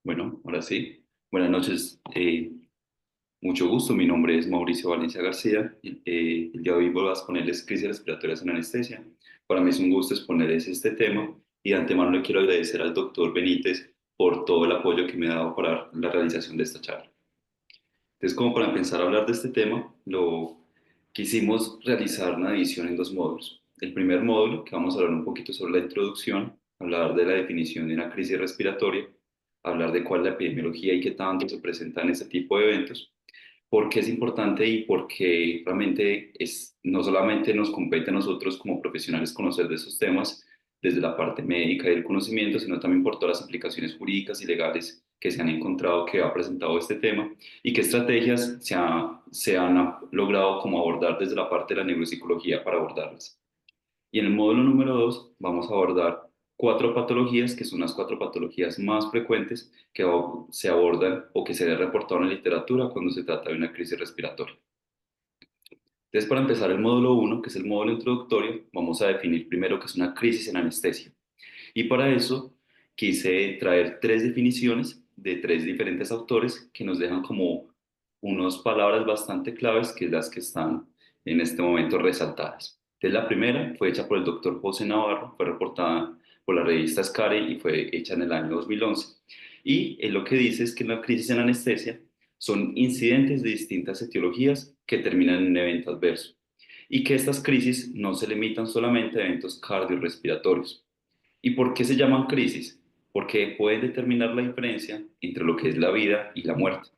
Bueno, ahora sí. Buenas noches. Mucho gusto. Mi nombre es Mauricio Valencia García. El día de hoy voy a exponerles crisis respiratorias en anestesia. Para mí es un gusto exponerles este tema y de antemano le quiero agradecer al doctor Benítez por todo el apoyo que me ha dado para la realización de esta charla. Entonces, como para empezar a hablar de este tema, lo quisimos realizar una división en dos módulos. El primer módulo, que vamos a hablar un poquito sobre la introducción, hablar de la definición de una crisis respiratoria, hablar de cuál es la epidemiología y qué tanto se presentan este tipo de eventos, por qué es importante y por qué realmente no solamente nos compete a nosotros como profesionales conocer de esos temas desde la parte médica y del conocimiento, sino también por todas las implicaciones jurídicas y legales que se han encontrado que ha presentado este tema y qué estrategias se han logrado como abordar desde la parte de la neuropsicología para abordarlas. Y en el módulo número 2 vamos a abordar cuatro patologías, que son las cuatro patologías más frecuentes que se abordan o que se han reportado en la literatura cuando se trata de una crisis respiratoria. Entonces, para empezar el módulo uno, que es el módulo introductorio, vamos a definir primero qué es una crisis en anestesia. Y para eso quise traer tres definiciones de tres diferentes autores que nos dejan como unas palabras bastante claves, que es las que están en este momento resaltadas. Entonces, la primera fue hecha por el doctor José Navarro, fue reportada por la revista SCARE y fue hecha en el año 2011. Y lo que dice es que la crisis en anestesia son incidentes de distintas etiologías que terminan en un evento adverso y que estas crisis no se limitan solamente a eventos cardiorrespiratorios. ¿Y por qué se llaman crisis? Porque pueden determinar la diferencia entre lo que es la vida y la muerte.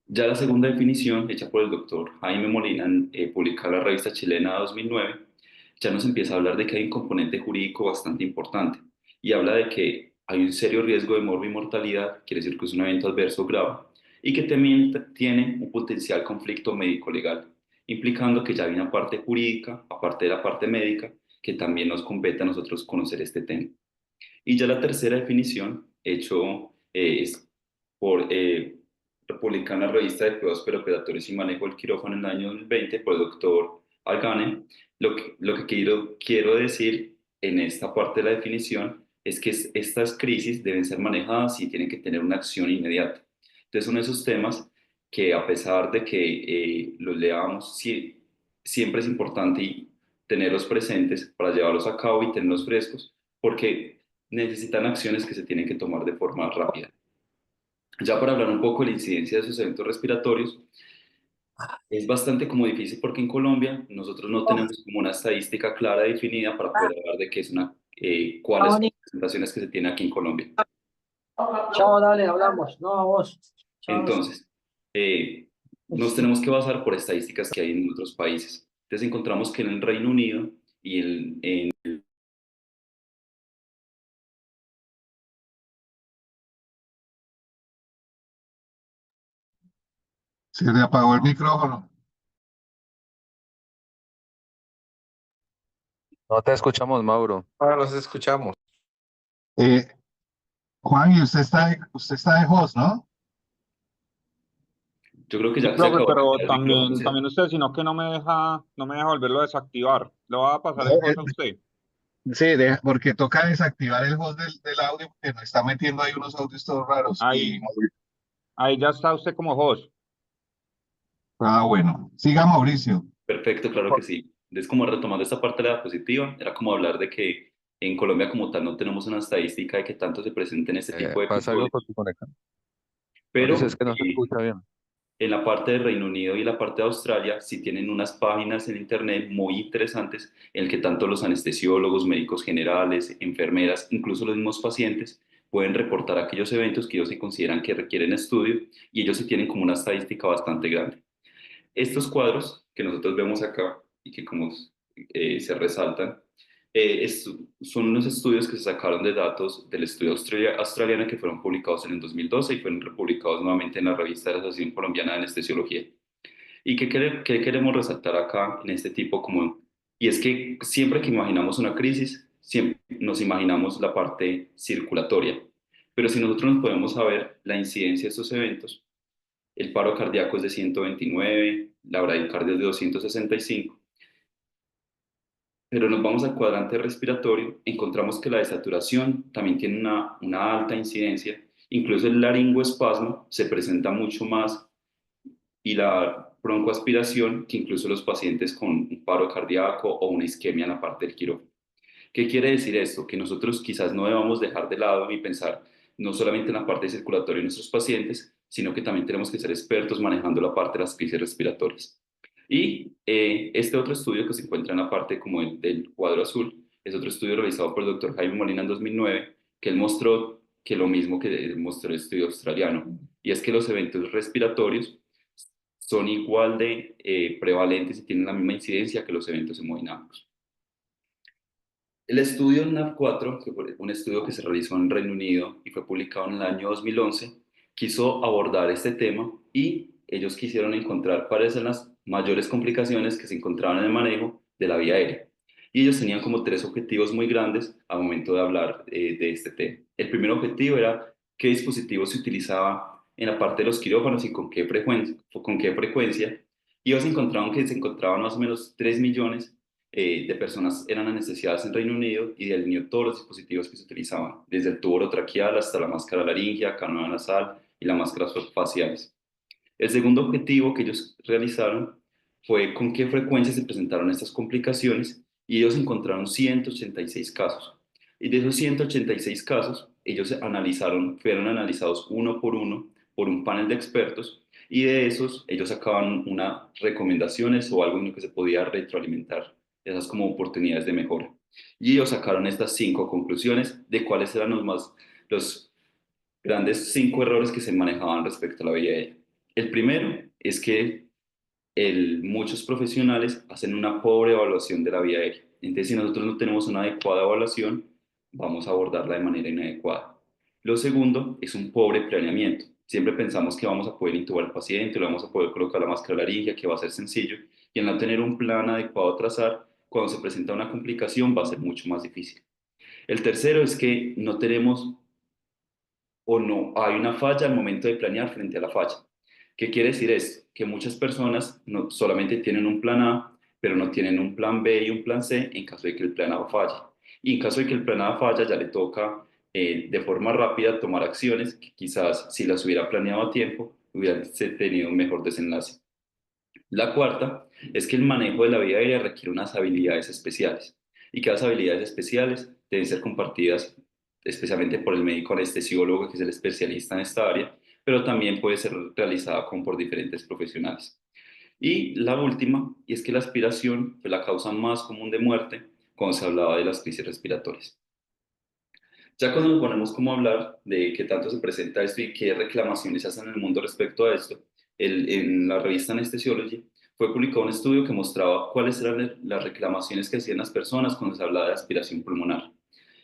Ya la segunda definición, hecha por el doctor Jaime Molina, publicada en la revista chilena 2009, ya nos empieza a hablar de que hay un componente jurídico bastante importante y habla de que hay un serio riesgo de mortalidad, quiere decir que es un evento adverso grave, y que también tiene un potencial conflicto médico-legal, implicando que ya hay una parte jurídica, aparte de la parte médica, que también nos compete a nosotros conocer este tema. Y ya la tercera definición, hecho es por publicada en la revista de cuidados perioperatorios y manejo del quirófano en el año 2020 por el doctor Algane, lo que quiero decir en esta parte de la definición es que estas crisis deben ser manejadas y tienen que tener una acción inmediata. Entonces son esos temas que a pesar de que los leamos, siempre es importante tenerlos presentes para llevarlos a cabo y tenerlos frescos, porque necesitan acciones que se tienen que tomar de forma rápida. Ya para hablar un poco de la incidencia de esos eventos respiratorios, es bastante como difícil porque en Colombia nosotros no tenemos como una estadística clara definida para poder hablar de qué es cuáles Chao, son las presentaciones que se tienen aquí en Colombia. chao, dale, hablamos. No, a vos. Chao. Entonces, nos tenemos que basar por estadísticas que hay en otros países. Entonces encontramos que en el Reino Unido y en Se le apagó el micrófono. No te escuchamos, Mauro. Ahora los escuchamos. Eh, Juan, y usted está de host, ¿no? yo creo que Sí, ya se profe, acabó de pero cambiar el micrófono, también ¿cierto? usted, sino que no me deja volverlo a desactivar. Le voy a pasar el host a usted. Sí, porque toca desactivar el host del audio porque nos está metiendo ahí unos audios todos raros. Ahí, ahí ya está usted como host. Bueno, siga Mauricio. Perfecto, claro que sí. Es como retomando esta parte de la diapositiva, era como hablar de que en Colombia como tal no tenemos una estadística de que tanto se presenten este tipo de Pasa algo episodios, con tu conexión. Mauricio, pero es que no se escucha bien. en la parte del Reino Unido y la parte de Australia sí tienen unas páginas en internet muy interesantes en el que tanto los anestesiólogos, médicos generales, enfermeras, incluso los mismos pacientes pueden reportar aquellos eventos que ellos se consideran que requieren estudio y ellos sí tienen como una estadística bastante grande. Estos cuadros que nosotros vemos acá y que como se resaltan, son unos estudios que se sacaron de datos del estudio australiano que fueron publicados en el 2012 y fueron republicados nuevamente en la revista de la Asociación Colombiana de Anestesiología. ¿Y qué queremos resaltar acá en este tipo como? Y es que siempre que imaginamos una crisis, siempre nos imaginamos la parte circulatoria. Pero si nosotros nos podemos saber la incidencia de estos eventos, el paro cardíaco es de 129, la bradicardia es de 265, pero nos vamos al cuadrante respiratorio, encontramos que la desaturación también tiene una alta incidencia Incluso el laringoespasmo se presenta mucho más y la broncoaspiración que incluso los pacientes con un paro cardíaco o una isquemia en la parte del quirófano. ¿Qué quiere decir esto? Que nosotros quizás no debamos dejar de lado y pensar no solamente en la parte circulatoria de nuestros pacientes, sino que también tenemos que ser expertos manejando la parte de las crisis respiratorias. Y este otro estudio que se encuentra en la parte como del cuadro azul es otro estudio realizado por el doctor Jaime Molina en 2009, que él mostró que lo mismo que mostró el estudio australiano, y es que los eventos respiratorios son igual de prevalentes y tienen la misma incidencia que los eventos hemodinámicos. El estudio NAV4, que fue un estudio que se realizó en Reino Unido y fue publicado en el año 2011, quiso abordar este tema y ellos quisieron encontrar cuáles son las mayores complicaciones que se encontraban en el manejo de la vía aérea. Y ellos tenían como tres objetivos muy grandes al momento de hablar de este tema. El primer objetivo era qué dispositivos se utilizaba en la parte de los quirófanos y con qué frecuencia. Y ellos encontraron que se encontraban más o menos 3 millones de personas eran anestesiadas en Reino Unido y alineó todos los dispositivos que se utilizaban, desde el tubo orotraqueal hasta la máscara laringea, canoa nasal y las máscaras faciales. El segundo objetivo que ellos realizaron fue con qué frecuencia se presentaron estas complicaciones y ellos encontraron 186 casos. Y de esos 186 casos, ellos fueron analizados uno por un panel de expertos y de esos ellos sacaban unas recomendaciones o algo en lo que se podía retroalimentar esas como oportunidades de mejora. Y ellos sacaron estas 5 conclusiones de cuáles eran los grandes 5 errores que se manejaban respecto a la vía aérea. El primero es que muchos profesionales hacen una pobre evaluación de la vía aérea. Entonces, si nosotros no tenemos una adecuada evaluación, vamos a abordarla de manera inadecuada. Lo segundo es un pobre planeamiento. Siempre pensamos que vamos a poder intubar al paciente, le vamos a poder colocar la máscara laringea, que va a ser sencillo, y al no tener un plan adecuado a trazar, cuando se presenta una complicación va a ser mucho más difícil. El tercero es que no tenemos o no hay una falla al momento de planear frente a la falla. ¿Qué quiere decir esto? Que muchas personas no solamente tienen un plan A, pero no tienen un plan B y un plan C en caso de que el plan A falle. Y en caso de que el plan A falla, ya le toca de forma rápida tomar acciones que quizás si las hubiera planeado a tiempo, hubieran tenido un mejor desenlace. La cuarta es que el manejo de la vía aérea requiere unas habilidades especiales y que las habilidades especiales deben ser compartidas especialmente por el médico anestesiólogo, que es el especialista en esta área, pero también puede ser realizada por diferentes profesionales. Y la última, y es que la aspiración fue la causa más común de muerte cuando se hablaba de las crisis respiratorias. Ya cuando nos ponemos como a hablar de qué tanto se presenta esto y qué reclamaciones se hacen en el mundo respecto a esto, en la revista Anesthesiology fue publicado un estudio que mostraba cuáles eran las reclamaciones que hacían las personas cuando se hablaba de aspiración pulmonar.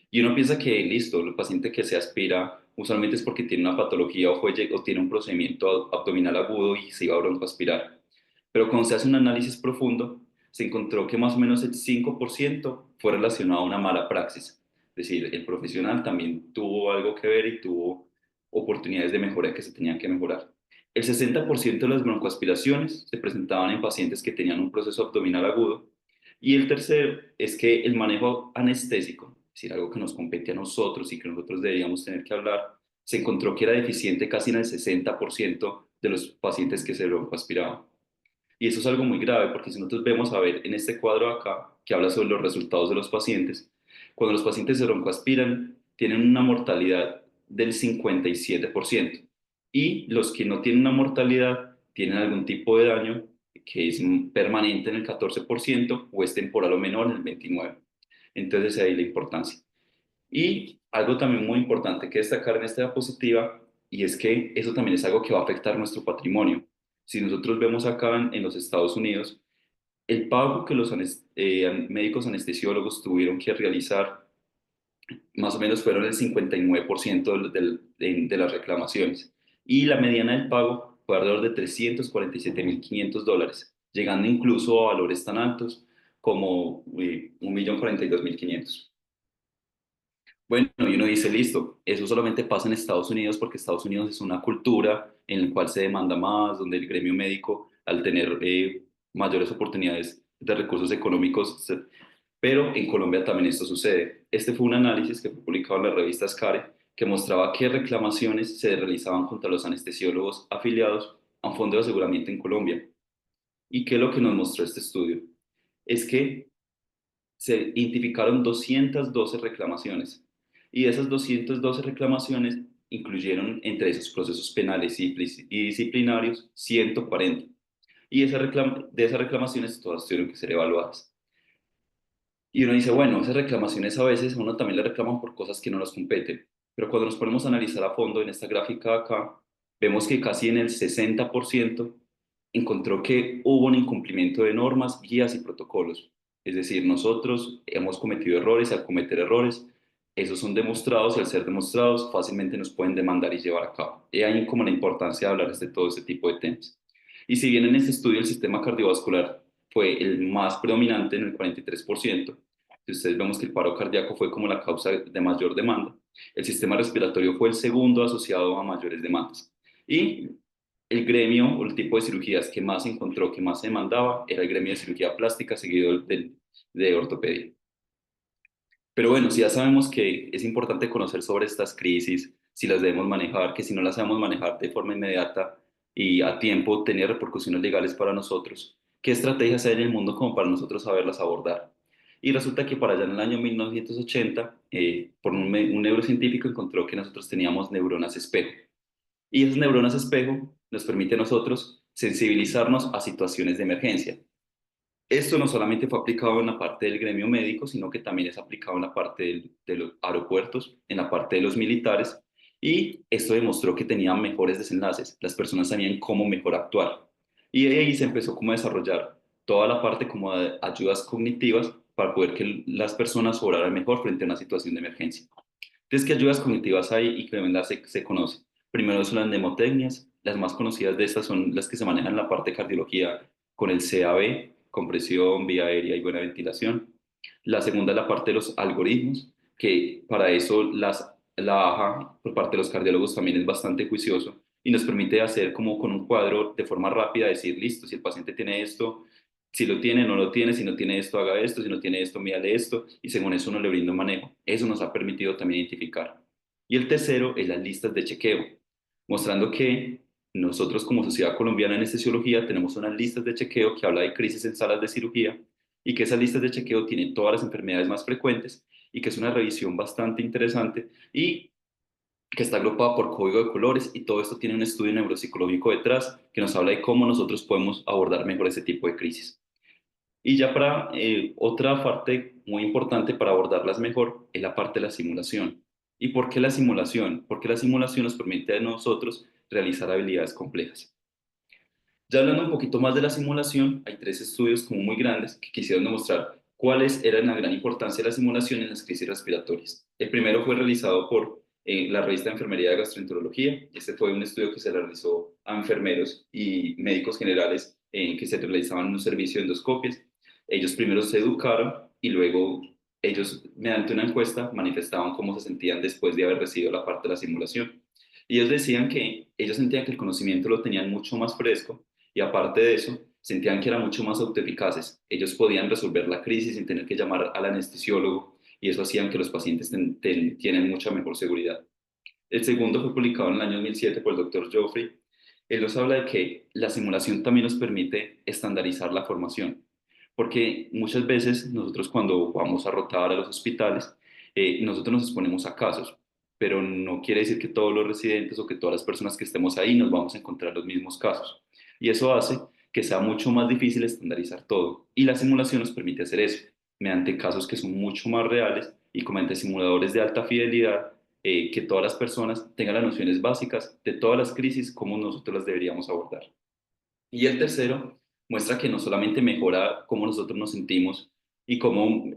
Y uno piensa que, listo, el paciente que se aspira usualmente es porque tiene una patología o tiene un procedimiento abdominal agudo y se iba a broncoaspirar. Pero cuando se hace un análisis profundo, se encontró que más o menos el 5% fue relacionado a una mala praxis. Es decir, el profesional también tuvo algo que ver y tuvo oportunidades de mejora que se tenían que mejorar. El 60% de las broncoaspiraciones se presentaban en pacientes que tenían un proceso abdominal agudo. Y el tercero es que el manejo anestésico, es decir, algo que nos compete a nosotros y que nosotros deberíamos tener que hablar, se encontró que era deficiente casi en el 60% de los pacientes que se broncoaspiraban. Y eso es algo muy grave porque si nosotros vemos a ver en este cuadro acá, que habla sobre los resultados de los pacientes, cuando los pacientes se broncoaspiran, tienen una mortalidad del 57%. Y los que no tienen una mortalidad tienen algún tipo de daño que es permanente en el 14% o es temporal o menor en el 29%. Entonces ahí la importancia. Y algo también muy importante que destacar en esta diapositiva, y es que eso también es algo que va a afectar nuestro patrimonio. Si nosotros vemos acá en los Estados Unidos, el pago que los médicos anestesiólogos tuvieron que realizar, más o menos fueron el 59% de las reclamaciones. Y la mediana del pago fue alrededor de $347.500, llegando incluso a valores tan altos como 1.042.500. Bueno, y uno dice, listo, eso solamente pasa en Estados Unidos porque Estados Unidos es una cultura en la cual se demanda más, donde el gremio médico, al tener mayores oportunidades de recursos económicos, pero en Colombia también esto sucede. Este fue un análisis que fue publicado en la revista SCARE, que mostraba qué reclamaciones se realizaban contra los anestesiólogos afiliados a un fondo de aseguramiento en Colombia. ¿Y qué es lo que nos mostró este estudio? Es que se identificaron 212 reclamaciones y de esas 212 reclamaciones incluyeron entre esos procesos penales y disciplinarios 140. Y de esas reclamaciones todas tuvieron que ser evaluadas. Y uno dice, bueno, esas reclamaciones a veces a uno también le reclaman por cosas que no nos competen, pero cuando nos ponemos a analizar a fondo en esta gráfica de acá, vemos que casi en el 60% encontró que hubo un incumplimiento de normas, guías y protocolos. Es decir, nosotros hemos cometido errores, y al cometer errores, esos son demostrados y al ser demostrados fácilmente nos pueden demandar y llevar a cabo. Y ahí como la importancia de hablar de todo ese tipo de temas. Y si bien en este estudio el sistema cardiovascular fue el más predominante en el 43%, si ustedes vemos que el paro cardíaco fue como la causa de mayor demanda, el sistema respiratorio fue el segundo asociado a mayores demandas. Y el gremio o el tipo de cirugías que más encontró, que más se demandaba, era el gremio de cirugía plástica seguido de ortopedia. Pero bueno, si ya sabemos que es importante conocer sobre estas crisis, si las debemos manejar, que si no las sabemos manejar de forma inmediata y a tiempo, tener repercusiones legales para nosotros, ¿qué estrategias hay en el mundo como para nosotros saberlas abordar? Y resulta que para allá en el año 1980, un neurocientífico encontró que nosotros teníamos neuronas espejo. Y esas neuronas espejo nos permite a nosotros sensibilizarnos a situaciones de emergencia. Esto no solamente fue aplicado en la parte del gremio médico, sino que también es aplicado en la parte de los aeropuertos, en la parte de los militares, y esto demostró que tenía mejores desenlaces. Las personas sabían cómo mejor actuar. Y de ahí se empezó como a desarrollar toda la parte como de ayudas cognitivas para poder que las personas obraran mejor frente a una situación de emergencia. Entonces, ¿qué ayudas cognitivas hay y que se conocen? Primero son las mnemotecnias. Las más conocidas de estas son las que se manejan en la parte de cardiología con el CAB, compresión, vía aérea y buena ventilación. La segunda es la parte de los algoritmos, que para eso la AJA por parte de los cardiólogos también es bastante juicioso y nos permite hacer como con un cuadro de forma rápida, decir, listo, si el paciente tiene esto, si lo tiene, no lo tiene, si no tiene esto, haga esto, si no tiene esto, mírale esto, y según eso uno le brinda un manejo. Eso nos ha permitido también identificar. Y el tercero es las listas de chequeo, mostrando que nosotros como Sociedad Colombiana de Anestesiología tenemos unas listas de chequeo que habla de crisis en salas de cirugía y que esas listas de chequeo tienen todas las enfermedades más frecuentes y que es una revisión bastante interesante y que está agrupada por código de colores y todo esto tiene un estudio neuropsicológico detrás que nos habla de cómo nosotros podemos abordar mejor ese tipo de crisis. Y ya para otra parte muy importante para abordarlas mejor es la parte de la simulación. ¿Y por qué la simulación? Porque la simulación nos permite a nosotros realizar habilidades complejas. Ya hablando un poquito más de la simulación, hay tres estudios como muy grandes que quisieron demostrar cuáles eran la gran importancia de la simulación en las crisis respiratorias. El primero fue realizado por la revista de Enfermería de Gastroenterología. Este fue un estudio que se realizó a enfermeros y médicos generales que se realizaban un servicio de endoscopias. Ellos primero se educaron y luego ellos, mediante una encuesta, manifestaban cómo se sentían después de haber recibido la parte de la simulación. Y ellos decían que ellos sentían que el conocimiento lo tenían mucho más fresco y aparte de eso, sentían que eran mucho más autoeficaces. Ellos podían resolver la crisis sin tener que llamar al anestesiólogo y eso hacían que los pacientes tienen mucha mejor seguridad. El segundo fue publicado en el año 2007 por el doctor Joffrey. Él nos habla de que la simulación también nos permite estandarizar la formación, porque muchas veces nosotros cuando vamos a rotar a los hospitales, nosotros nos exponemos a casos, pero no quiere decir que todos los residentes o que todas las personas que estemos ahí nos vamos a encontrar los mismos casos. Y eso hace que sea mucho más difícil estandarizar todo. Y la simulación nos permite hacer eso, mediante casos que son mucho más reales y mediante simuladores de alta fidelidad, que todas las personas tengan las nociones básicas de todas las crisis, cómo nosotros las deberíamos abordar. Y el tercero muestra que no solamente mejora cómo nosotros nos sentimos y cómo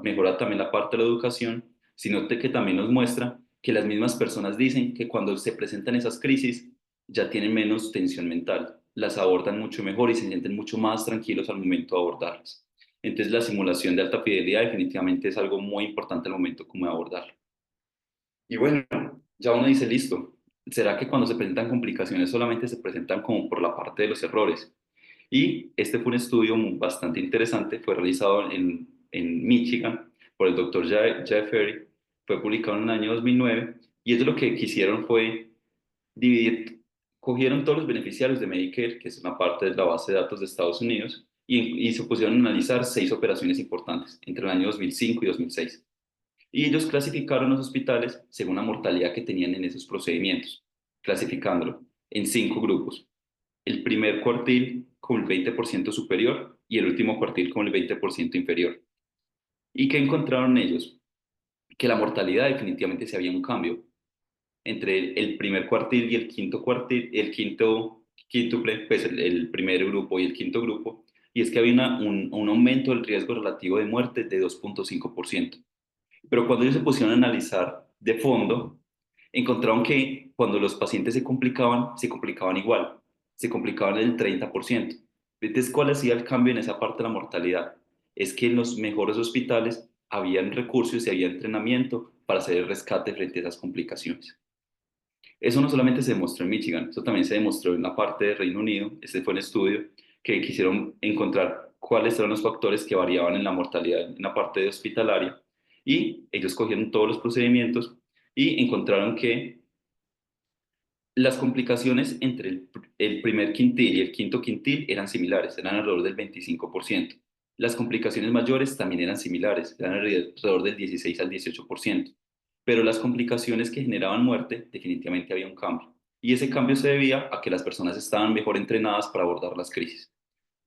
mejora también la parte de la educación, sino que también nos muestra que las mismas personas dicen que cuando se presentan esas crisis ya tienen menos tensión mental, las abordan mucho mejor y se sienten mucho más tranquilos al momento de abordarlas. Entonces la simulación de alta fidelidad definitivamente es algo muy importante al momento como de abordarla. Y bueno, ya uno dice, listo, ¿será que cuando se presentan complicaciones solamente se presentan como por la parte de los errores? Y este fue un estudio bastante interesante, fue realizado en Michigan por el doctor Jeffrey, fue publicado en el año 2009 Y ellos lo que quisieron fue dividir, cogieron todos los beneficiarios de Medicare, que es una parte de la base de datos de Estados Unidos, y se pusieron a analizar 6 operaciones importantes entre el año 2005 y 2006. Y ellos clasificaron los hospitales según la mortalidad que tenían en esos procedimientos, clasificándolo en 5 grupos. El primer cuartil con el 20% superior y el último cuartil con el 20% inferior. ¿Y qué encontraron ellos? Que la mortalidad definitivamente se había un cambio entre el primer cuartil y el quinto cuartil, el quíntuple, pues el primer grupo y el quinto grupo, y es que había un aumento del riesgo relativo de muerte de 2,5%. Pero cuando ellos se pusieron a analizar de fondo, encontraron que cuando los pacientes se complicaban igual, se complicaban el 30%. Entonces, ¿cuál hacía el cambio en esa parte de la mortalidad? Es que en los mejores hospitales habían recursos y había entrenamiento para hacer el rescate frente a esas complicaciones. Eso no solamente se demostró en Michigan, eso también se demostró en la parte de Reino Unido. Este fue un estudio que quisieron encontrar cuáles eran los factores que variaban en la mortalidad en la parte de hospitalaria, y ellos cogieron todos los procedimientos y encontraron que las complicaciones entre el primer quintil y el quinto quintil eran similares, eran alrededor del 25%. Las complicaciones mayores también eran similares, eran alrededor del 16 al 18%. Pero las complicaciones que generaban muerte, definitivamente había un cambio. Y ese cambio se debía a que las personas estaban mejor entrenadas para abordar las crisis.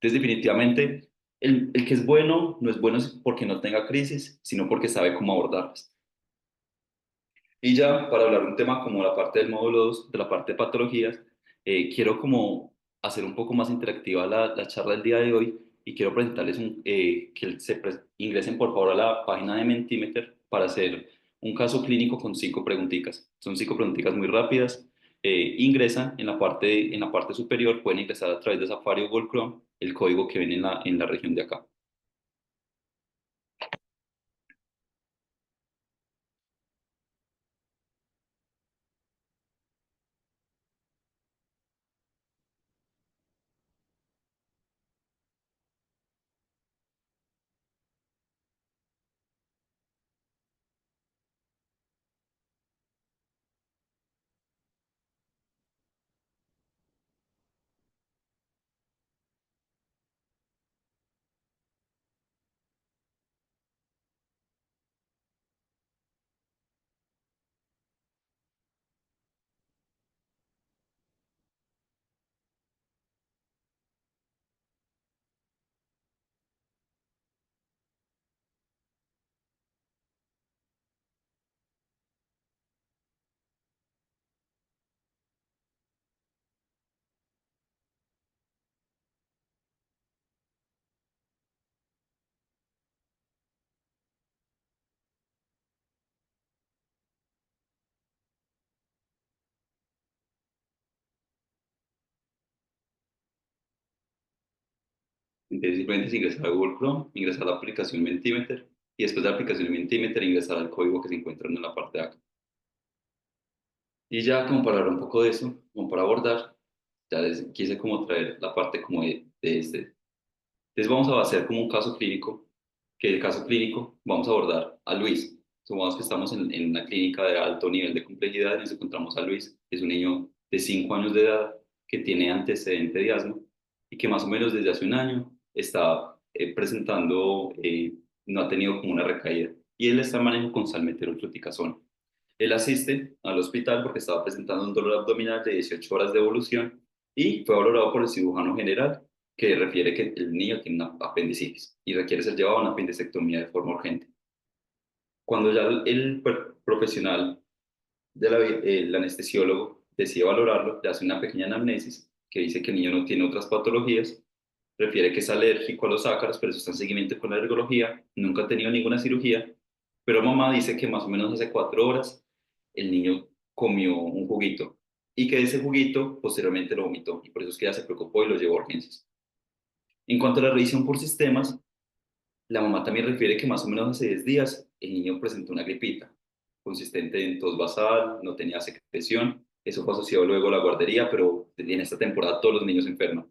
Entonces, definitivamente, el que es bueno no es bueno porque no tenga crisis, sino porque sabe cómo abordarlas. Y ya para hablar un tema como la parte del módulo 2 de la parte de patologías, quiero como hacer un poco más interactiva la charla del día de hoy, y quiero presentarles que ingresen por favor a la página de Mentimeter para hacer un caso clínico con 5 preguntitas. Son 5 preguntitas muy rápidas. Ingresan en la parte superior, pueden ingresar a través de Safari o Google Chrome el código que ven en la región de acá. Entonces, simplemente es ingresar a Google Chrome, ingresar a la aplicación Mentimeter, y después de la aplicación Mentimeter ingresar al código que se encuentra en la parte de acá. Y ya como para hablar un poco de eso, como para abordar, ya les quise como traer la parte como de este. Entonces vamos a hacer como un caso clínico, que el caso clínico vamos a abordar a Luis. Supongamos que estamos en una clínica de alto nivel de complejidad y nos encontramos a Luis, que es un niño de 5 años de edad que tiene antecedente de asma y que más o menos desde hace un año está presentando, no ha tenido como una recaída, y él está en manejo con salmeterol-fluticasona. Él asiste al hospital porque estaba presentando un dolor abdominal de 18 horas de evolución y fue valorado por el cirujano general, que refiere que el niño tiene una apendicitis y requiere ser llevado a una apendicectomía de forma urgente. Cuando ya el profesional, el anestesiólogo, decide valorarlo, le hace una pequeña anamnesis que dice que el niño no tiene otras patologías, refiere que es alérgico a los ácaros, pero eso está en seguimiento con la alergología, nunca ha tenido ninguna cirugía, pero mamá dice que más o menos hace 4 horas el niño comió un juguito y que ese juguito posteriormente lo vomitó, y por eso es que ella se preocupó y lo llevó a urgencias. En cuanto a la revisión por sistemas, la mamá también refiere que más o menos hace 10 días el niño presentó una gripita consistente en tos basal, no tenía secreción, eso fue asociado luego a la guardería, pero en esta temporada todos los niños enferman.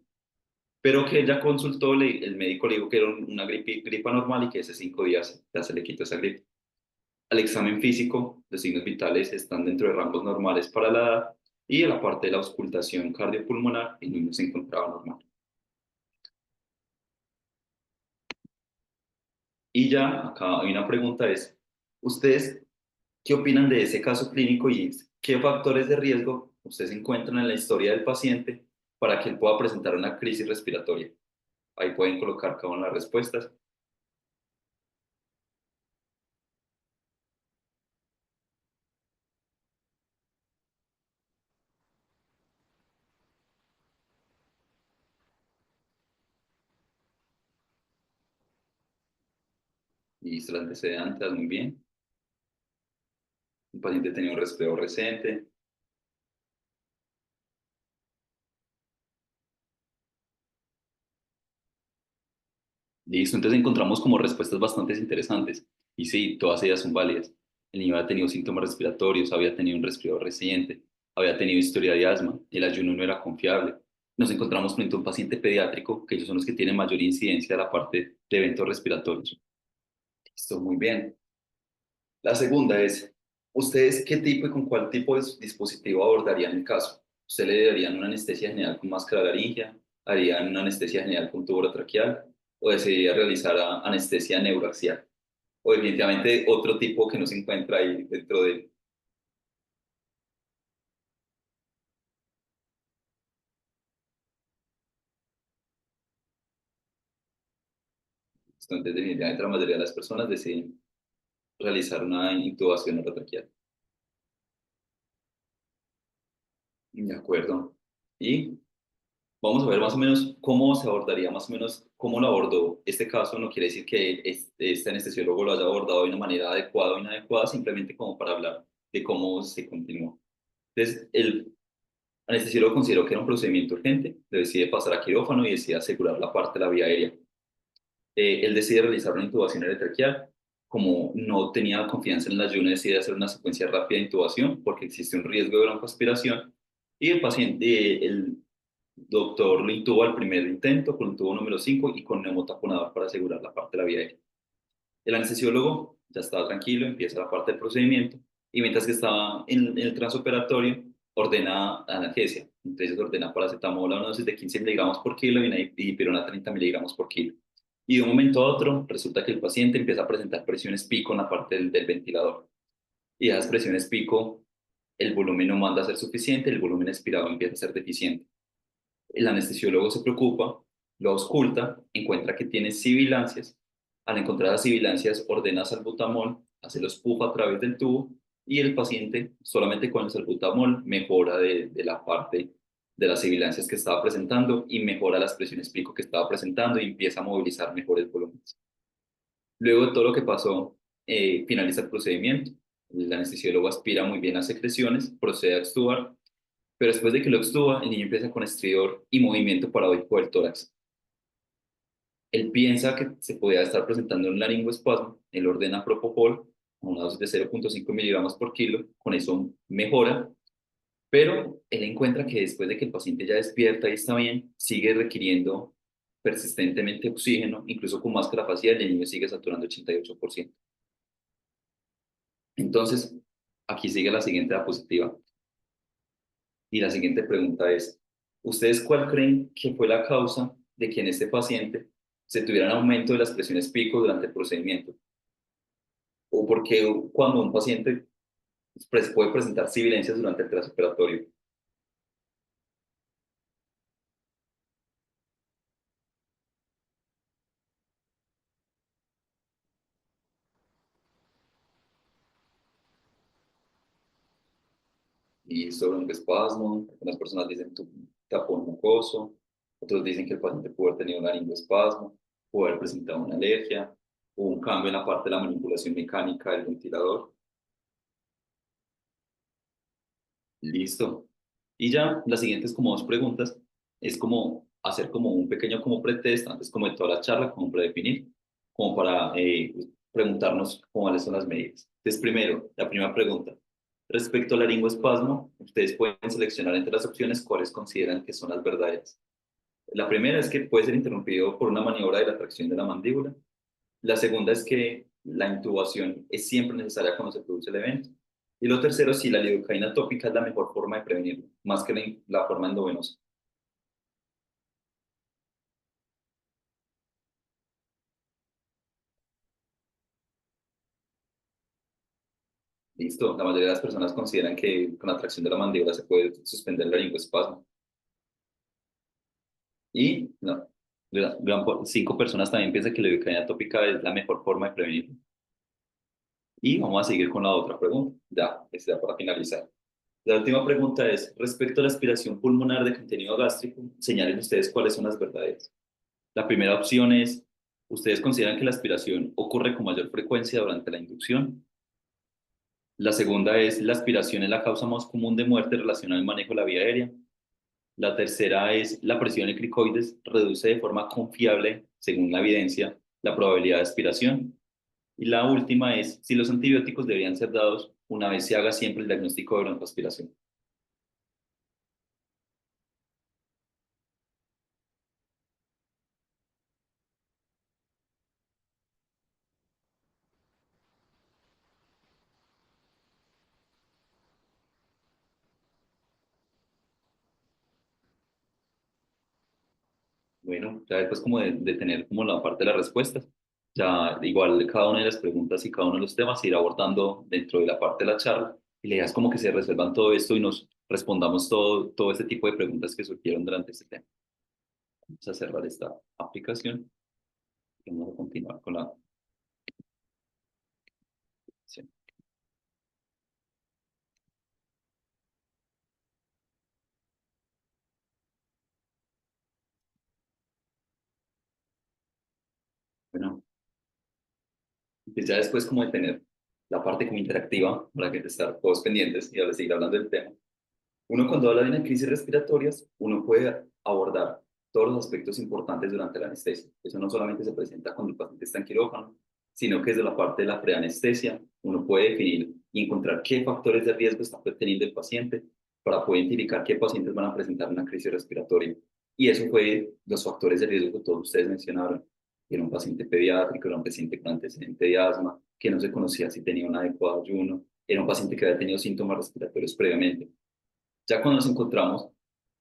Pero que ella consultó, el médico le dijo que era una gripa normal y que hace 5 días ya se le quitó esa gripe. al examen físico, los signos vitales están dentro de rangos normales para la edad y en la parte de la auscultación cardiopulmonar el niño se encontraba normal. Y ya acá hay una pregunta es, ¿ustedes qué opinan de ese caso clínico y qué factores de riesgo ustedes encuentran en la historia del paciente para que él pueda presentar una crisis respiratoria? Ahí pueden colocar cada una de las respuestas. Y los antecedentes, muy bien. Un paciente tenía un resfriado reciente. Listo, entonces encontramos como respuestas bastante interesantes. Y sí, todas ellas son válidas. El niño había tenido síntomas respiratorios, había tenido un resfriado reciente, había tenido historia de asma, el ayuno no era confiable. Nos encontramos frente a un paciente pediátrico, que ellos son los que tienen mayor incidencia de la parte de eventos respiratorios. Listo, muy bien. La segunda es, ¿ustedes qué tipo y con cuál tipo de dispositivo abordarían el caso? ¿Usted le darían una anestesia general con máscara laringia? ¿Harían una anestesia general con tubo traqueal? ¿O decidiría realizar anestesia neuroaxial? O definitivamente otro tipo que no se encuentra ahí dentro de... Entonces, definitivamente la mayoría de las personas deciden realizar una intubación orotraqueal. De acuerdo. Y vamos a ver más o menos cómo se abordaría, más o menos cómo lo abordó este caso. No quiere decir que este anestesiólogo lo haya abordado de una manera adecuada o inadecuada, simplemente como para hablar de cómo se continuó. Entonces, el anestesiólogo consideró que era un procedimiento urgente, le decide pasar a quirófano y decide asegurar la parte de la vía aérea. Él decide realizar una intubación traqueal. Como no tenía confianza en el ayuno, decide hacer una secuencia rápida de intubación porque existe un riesgo de broncoaspiración. Y el paciente, el doctor lo intuba al primer intento con el tubo número 5 y con neumotaponador para asegurar la parte de la vía aérea. El anestesiólogo ya estaba tranquilo, empieza la parte del procedimiento y mientras que estaba en el transoperatorio ordena analgesia. Entonces ordena paracetamol a una dosis de 15 miligramos por kilo y dipirona 30 miligramos por kilo. Y de un momento a otro resulta que el paciente empieza a presentar presiones pico en la parte del ventilador. Y a esas presiones pico, el volumen no manda a ser suficiente, el volumen expirado empieza a ser deficiente. El anestesiólogo se preocupa, lo ausculta, encuentra que tiene sibilancias. Al encontrar las sibilancias, ordena salbutamol, hace los puff a través del tubo y el paciente, solamente con el salbutamol, mejora de la parte de las sibilancias que estaba presentando y mejora las presiones pico que estaba presentando y empieza a movilizar mejores volúmenes. Luego de todo lo que pasó, finaliza el procedimiento. El anestesiólogo aspira muy bien las secreciones, procede a extubar, pero después de que lo extuba, el niño empieza con estridor y movimiento paradójico del tórax. Él piensa que se podía estar presentando un laringoespasmo, él ordena propofol a una dosis de 0,5 miligramos por kilo, con eso mejora, pero él encuentra que después de que el paciente ya despierta y está bien, sigue requiriendo persistentemente oxígeno, incluso con máscara facial, el niño sigue saturando 88%. Entonces, aquí sigue la siguiente diapositiva. Y la siguiente pregunta es, ¿ustedes cuál creen que fue la causa de que en este paciente se tuviera un aumento de las presiones pico durante el procedimiento? ¿O por qué cuando un paciente puede presentar sibilencias durante el transoperatorio? Y sobre un espasmo, algunas personas dicen tapón mucoso, otros dicen que el paciente pudo haber tenido un laringoespasmo, pudo haber presentado una alergia, o un cambio en la parte de la manipulación mecánica del ventilador. Listo. Y ya las siguientes como dos preguntas es como hacer como un pequeño como pretest antes como de toda la charla, como predefinir, como para preguntarnos cuáles son las medidas. Entonces primero, la primera pregunta. Respecto al laringoespasmo, ustedes pueden seleccionar entre las opciones cuáles consideran que son las verdaderas. La primera es que puede ser interrumpido por una maniobra de la tracción de la mandíbula. La segunda es que la intubación es siempre necesaria cuando se produce el evento. Y lo tercero, si la lidocaína tópica es la mejor forma de prevenirlo, más que la forma endovenosa. Listo, la mayoría de las personas consideran que con la tracción de la mandíbula se puede suspender el laringoespasmo. Y no, 5 personas también piensan que la lidocaína tópica es la mejor forma de prevenirlo. Y vamos a seguir con la otra pregunta, ya para finalizar. La última pregunta es, respecto a la aspiración pulmonar de contenido gástrico, señalen ustedes cuáles son las verdaderas. La primera opción es, ¿ustedes consideran que la aspiración ocurre con mayor frecuencia durante la inducción? La segunda es, ¿la aspiración es la causa más común de muerte relacionada al manejo de la vía aérea? La tercera es, ¿la presión en cricoides reduce de forma confiable, según la evidencia, la probabilidad de aspiración? Y la última es, si los antibióticos deberían ser dados una vez se haga siempre el diagnóstico de broncoaspiración. Bueno, ya después como de tener como la parte de las respuestas, ya igual cada una de las preguntas y cada uno de los temas se irá abordando dentro de la parte de la charla y la idea es como que se resuelvan todo esto y nos respondamos todo este tipo de preguntas que surgieron durante este tema. Vamos a cerrar esta aplicación y vamos a continuar con la sesión. Bueno, pues ya después como de tener la parte como interactiva para que estar todos pendientes y ahora seguir hablando del tema. Uno cuando habla de una crisis respiratorias, uno puede abordar todos los aspectos importantes durante la anestesia. Eso no solamente se presenta cuando el paciente está en quirófano, sino que desde la parte de la preanestesia uno puede definir y encontrar qué factores de riesgo está teniendo el paciente para poder identificar qué pacientes van a presentar una crisis respiratoria. Y eso fue los factores de riesgo que todos ustedes mencionaron. Era un paciente pediátrico, era un paciente con antecedente de asma, que no se conocía si tenía un adecuado ayuno, era un paciente que había tenido síntomas respiratorios previamente. Ya cuando nos encontramos,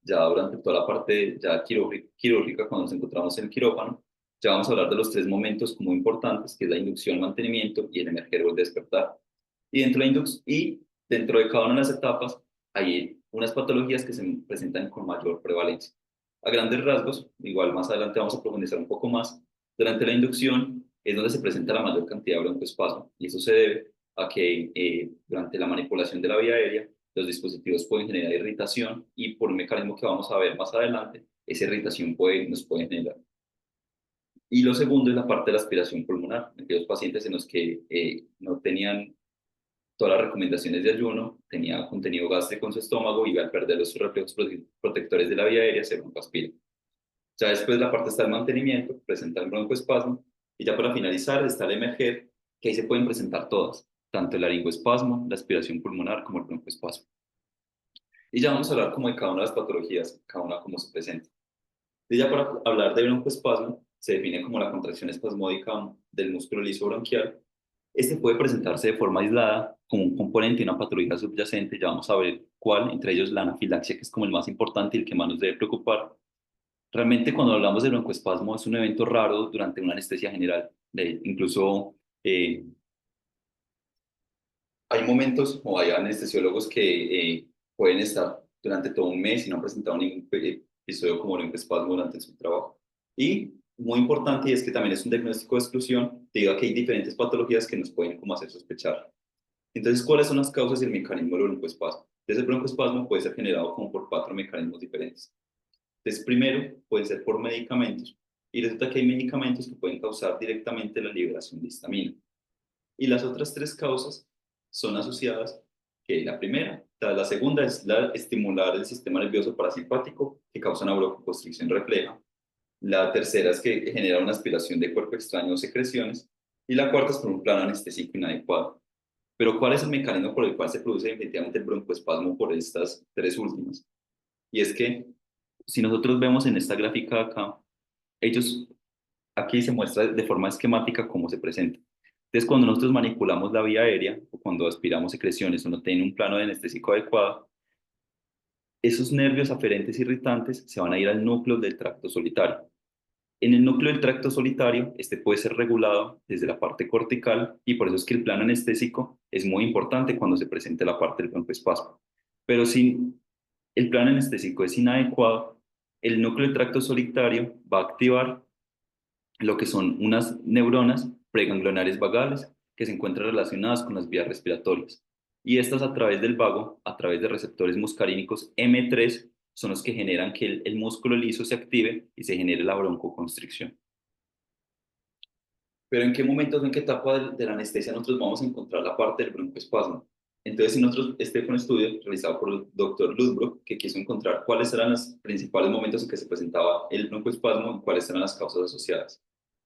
ya durante toda la parte ya quirúrgica, cuando nos encontramos en el quirófano, ya vamos a hablar de los 3 momentos como importantes, que es la inducción, mantenimiento y el emerger o el despertar. Y dentro de cada una de las etapas hay unas patologías que se presentan con mayor prevalencia. A grandes rasgos, igual más adelante vamos a profundizar un poco más, durante la inducción es donde se presenta la mayor cantidad de broncoespasmo y eso se debe a que durante la manipulación de la vía aérea los dispositivos pueden generar irritación y por un mecanismo que vamos a ver más adelante, esa irritación nos puede generar. Y lo segundo es la parte de la aspiración pulmonar, en aquellos pacientes en los que no tenían todas las recomendaciones de ayuno, tenía contenido gástrico en su estómago y al perder los reflejos protectores de la vía aérea se broncoaspira. Ya después la parte está el mantenimiento, presenta el broncoespasmo y ya para finalizar está el emerger, que ahí se pueden presentar todas, tanto el laringoespasmo, la aspiración pulmonar como el broncoespasmo. Y ya vamos a hablar como de cada una de las patologías, cada una cómo se presenta. Y ya para hablar de broncoespasmo, se define como la contracción espasmódica del músculo liso bronquial. Este puede presentarse de forma aislada como un componente de una patología subyacente, ya vamos a ver cuál, entre ellos la anafilaxia, que es como el más importante y el que más nos debe preocupar. Realmente cuando hablamos de broncoespasmo es un evento raro durante una anestesia general. Incluso hay momentos o hay anestesiólogos que pueden estar durante todo un mes y no han presentado ningún episodio como broncoespasmo durante su trabajo. Y muy importante y es que también es un diagnóstico de exclusión debido a que hay diferentes patologías que nos pueden como hacer sospechar. Entonces, ¿cuáles son las causas y el mecanismo del broncoespasmo? Entonces, el broncoespasmo puede ser generado como por 4 mecanismos diferentes. Entonces, primero, puede ser por medicamentos. Y resulta que hay medicamentos que pueden causar directamente la liberación de histamina. Y las otras 3 causas son asociadas, que la segunda es estimular el sistema nervioso parasimpático, que causa una broncoconstricción refleja. La tercera es que genera una aspiración de cuerpo extraño o secreciones. Y la cuarta es por un plano anestésico inadecuado. Pero ¿cuál es el mecanismo por el cual se produce efectivamente el broncoespasmo por estas 3 últimas? Y es que si nosotros vemos en esta gráfica acá, aquí se muestra de forma esquemática cómo se presenta. Entonces, cuando nosotros manipulamos la vía aérea o cuando aspiramos secreciones o no tiene un plano de anestésico adecuado, esos nervios aferentes irritantes se van a ir al núcleo del tracto solitario. En el núcleo del tracto solitario, este puede ser regulado desde la parte cortical y por eso es que el plano anestésico es muy importante cuando se presenta la parte del broncoespasmo. Pero si el plano anestésico es inadecuado, el núcleo del tracto solitario va a activar lo que son unas neuronas preganglionares vagales que se encuentran relacionadas con las vías respiratorias. Y estas a través del vago, a través de receptores muscarínicos M3, son los que generan que el músculo liso se active y se genere la broncoconstricción. Pero ¿en qué momentos, en qué etapa de la anestesia nosotros vamos a encontrar la parte del broncoespasmo? Entonces, este fue un estudio realizado por el doctor Ludbrock, que quiso encontrar cuáles eran los principales momentos en que se presentaba el broncoespasmo y cuáles eran las causas asociadas.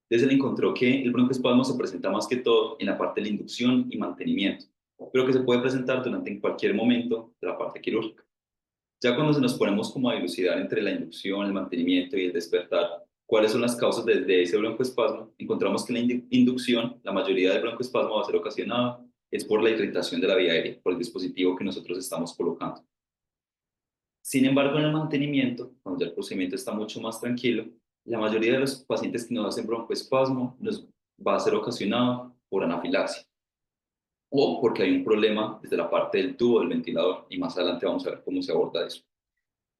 Entonces, él encontró que el broncoespasmo se presenta más que todo en la parte de la inducción y mantenimiento, pero que se puede presentar durante en cualquier momento de la parte quirúrgica. Ya cuando nos ponemos como a dilucidar entre la inducción, el mantenimiento y el despertar, cuáles son las causas de ese broncoespasmo, encontramos que en la inducción, la mayoría del broncoespasmo va a ser ocasionado es por la irritación de la vía aérea, por el dispositivo que nosotros estamos colocando. Sin embargo, en el mantenimiento, cuando ya el procedimiento está mucho más tranquilo, la mayoría de los pacientes que nos hacen broncoespasmo nos va a ser ocasionado por anafilaxia o porque hay un problema desde la parte del tubo del ventilador y más adelante vamos a ver cómo se aborda eso.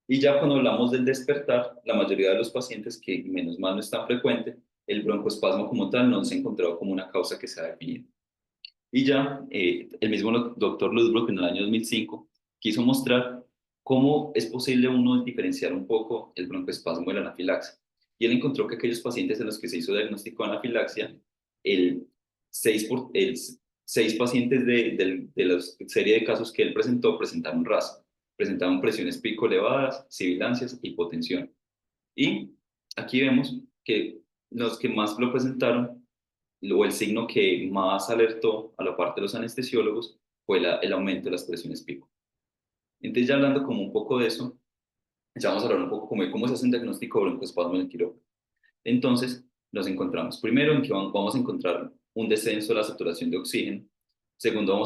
Y ya cuando hablamos del despertar, la mayoría de los pacientes que menos mal no es tan frecuente, el broncoespasmo como tal no se ha encontrado como una causa que se ha definido. Y ya el mismo doctor Ludbrock en el año 2005 quiso mostrar cómo es posible uno diferenciar un poco el broncoespasmo de la anafilaxia. Y él encontró que aquellos pacientes en los que se hizo diagnóstico de anafilaxia, el 6 pacientes de la serie de casos que él presentó presentaron RAS, presentaban presiones pico elevadas, sibilancias e hipotensión. Y aquí vemos que los que más lo presentaron o el signo que más alertó a la parte de los anestesiólogos fue el aumento de las presiones pico. Entonces, ya hablando como un poco de eso, ya vamos a hablar un poco como de cómo se hace un diagnóstico de broncoespasmo en el quirófano. Entonces, nos encontramos primero en que vamos a encontrar un descenso de la saturación de oxígeno. Segundo,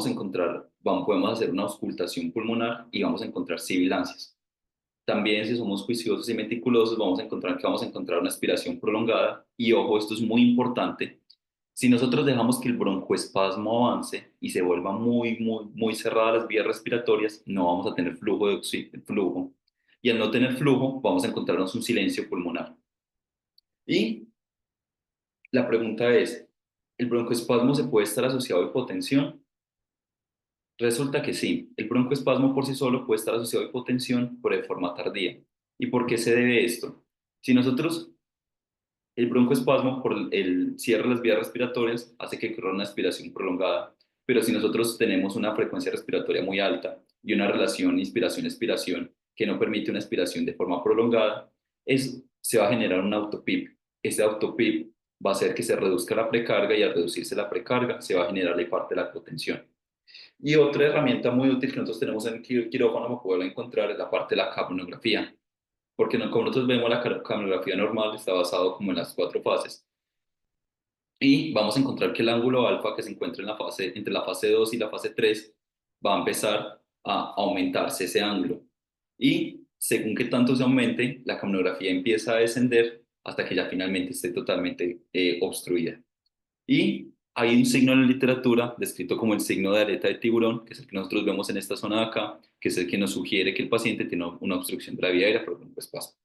podemos hacer una auscultación pulmonar y vamos a encontrar sibilancias. También, si somos juiciosos y meticulosos, vamos a encontrar una aspiración prolongada. Y ojo, esto es muy importante. Si nosotros dejamos que el broncoespasmo avance y se vuelva muy cerradas las vías respiratorias, no vamos a tener flujo de oxígeno. Y al no tener flujo, vamos a encontrarnos un silencio pulmonar. Y la pregunta es, ¿el broncoespasmo se puede estar asociado a hipotensión? Resulta que sí, el broncoespasmo por sí solo puede estar asociado a hipotensión, pero de forma tardía. ¿Y por qué se debe esto? Si nosotros, el broncoespasmo por el cierre de las vías respiratorias hace que ocurra una aspiración prolongada, pero si nosotros tenemos una frecuencia respiratoria muy alta y una relación inspiración-expiración que no permite una aspiración de forma prolongada, se va a generar un autopip. Ese autopip va a hacer que se reduzca la precarga y al reducirse la precarga se va a generar la parte de la hipotensión. Y otra herramienta muy útil que nosotros tenemos en el quirófano para poderlo encontrar es la parte de la capnografía, porque como nosotros vemos la capnografía normal está basado como en las 4 fases. Y vamos a encontrar que el ángulo alfa que se encuentra entre la fase 2 y la fase 3 va a empezar a aumentarse ese ángulo. Y según que tanto se aumente, la capnografía empieza a descender hasta que ya finalmente esté totalmente obstruida. Y hay un signo en la literatura descrito como el signo de aleta de tiburón, que es el que nosotros vemos en esta zona de acá, que es el que nos sugiere que el paciente tiene una obstrucción de la vía aérea por broncoespasmo.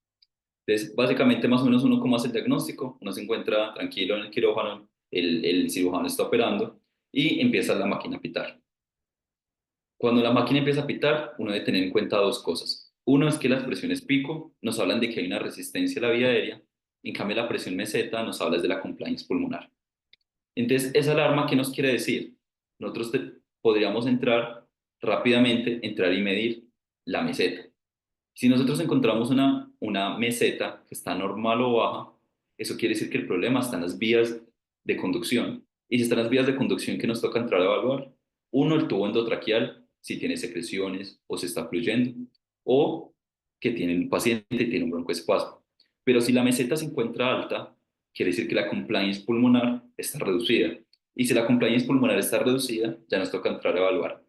Entonces, básicamente, más o menos uno cómo hace el diagnóstico, uno se encuentra tranquilo en el quirófano, el cirujano está operando y empieza la máquina a pitar. Cuando la máquina empieza a pitar, uno debe tener en cuenta 2 cosas. Uno es que las presiones pico nos hablan de que hay una resistencia a la vía aérea, en cambio la presión meseta nos habla de la compliance pulmonar. Entonces, esa alarma, ¿qué nos quiere decir? Nosotros podríamos entrar y medir la meseta. Si nosotros encontramos una meseta que está normal o baja, eso quiere decir que el problema está en las vías de conducción. Y si están las vías de conducción que nos toca entrar a evaluar, uno, el tubo endotraqueal, si tiene secreciones o se está fluyendo, o que el paciente tiene un broncoespasmo. Pero si la meseta se encuentra alta, quiere decir que la compliance pulmonar está reducida. Y si la compliance pulmonar está reducida, ya nos toca entrar a evaluar.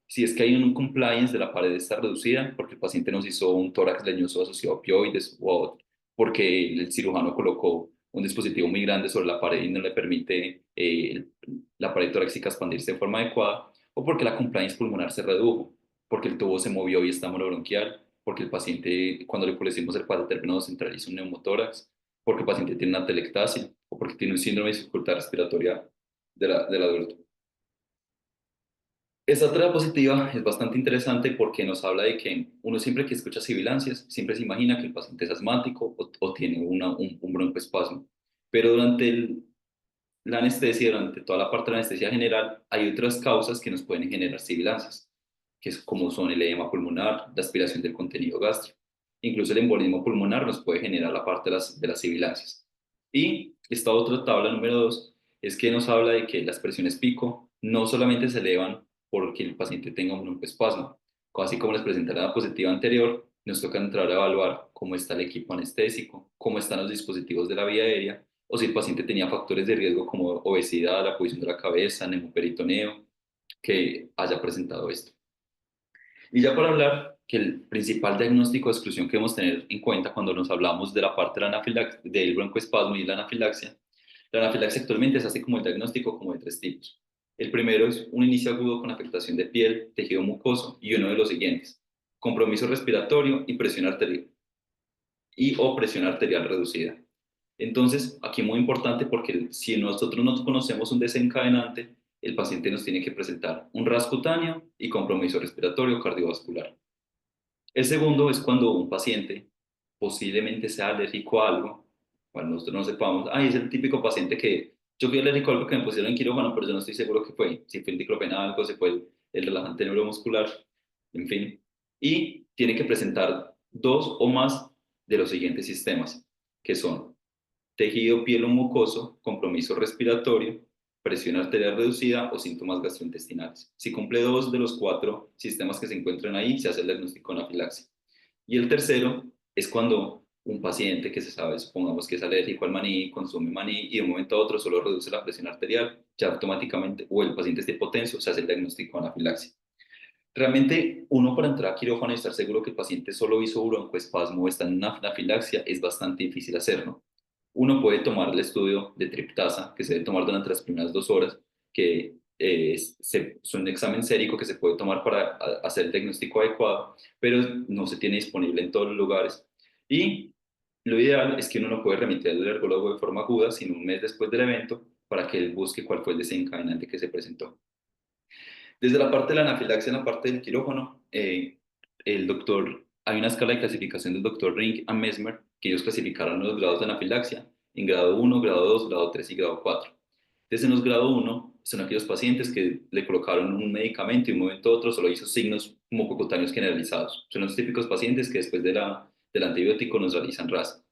Si es que hay un compliance de la pared está reducida, porque el paciente nos hizo un tórax leñoso asociado a opioides o porque el cirujano colocó un dispositivo muy grande sobre la pared y no le permite la pared torácica expandirse de forma adecuada, o porque la compliance pulmonar se redujo, porque el tubo se movió y está monobronquial, porque el paciente, cuando le pusimos el catéter venoso central, hizo un neumotórax, porque el paciente tiene una telectasia, o porque tiene un síndrome de dificultad respiratoria del adulto. Esta otra diapositiva es bastante interesante porque nos habla de que uno siempre que escucha sibilancias, siempre se imagina que el paciente es asmático o tiene un broncoespasmo. Pero durante la anestesia, durante toda la parte de la anestesia general, hay otras causas que nos pueden generar sibilancias, que es como son el edema pulmonar, la aspiración del contenido gástrico. Incluso el embolismo pulmonar nos puede generar la parte de las sibilancias. Y esta otra tabla número 2 es que nos habla de que las presiones pico no solamente se elevan porque el paciente tenga un broncoespasmo, así como les presenté la diapositiva anterior, nos toca entrar a evaluar cómo está el equipo anestésico, cómo están los dispositivos de la vía aérea, o si el paciente tenía factores de riesgo como obesidad, la posición de la cabeza, neumoperitoneo, que haya presentado esto. Y ya para hablar que el principal diagnóstico de exclusión que debemos tener en cuenta cuando nos hablamos de la parte de la del broncoespasmo y la anafilaxia actualmente se hace como el diagnóstico como de 3 tipos. El primero es un inicio agudo con afectación de piel, tejido mucoso y uno de los siguientes: compromiso respiratorio y presión arterial o presión arterial reducida. Entonces, aquí muy importante porque si nosotros no conocemos un desencadenante, el paciente nos tiene que presentar un ras cutáneo y compromiso respiratorio cardiovascular. El segundo es cuando un paciente posiblemente sea alérgico a algo, cuando nosotros no sepamos, es el típico paciente que yo fui alérgico a algo que me pusieron en quirófano, pero yo no estoy seguro qué fue, si fue el diclofenaco, si fue el relajante neuromuscular, en fin. Y tiene que presentar 2 o más de los siguientes sistemas, que son tejido piel o mucoso, compromiso respiratorio, presión arterial reducida o síntomas gastrointestinales. Si cumple 2 de los 4 sistemas que se encuentran ahí, se hace el diagnóstico de anafilaxia. Y el tercero es cuando un paciente que se sabe, supongamos que es alérgico al maní, consume maní y de un momento a otro solo reduce la presión arterial, ya automáticamente, o el paciente es hipotenso, se hace el diagnóstico de anafilaxia. Realmente, uno para entrar a quirófano y estar seguro que el paciente solo hizo broncoespasmo o está en una anafilaxia es bastante difícil hacerlo. Uno puede tomar el estudio de triptasa, que se debe tomar durante las primeras 2 horas, que es un examen sérico que se puede tomar para hacer el diagnóstico adecuado, pero no se tiene disponible en todos los lugares. Y lo ideal es que uno no puede remitir al alergólogo de forma aguda, sino un mes después del evento, para que él busque cuál fue el desencadenante que se presentó. Desde la parte de la anafilaxia, en la parte del quirófano, hay una escala de clasificación del doctor Ring y Mesmer, que ellos clasificaron los grados de anafilaxia en grado 1, grado 2, grado 3 y grado 4. Desde los grado 1 son aquellos pacientes que le colocaron un medicamento y de un momento a otro solo hizo signos mucocutáneos generalizados. Son los típicos pacientes que después del antibiótico nos realizan RAS.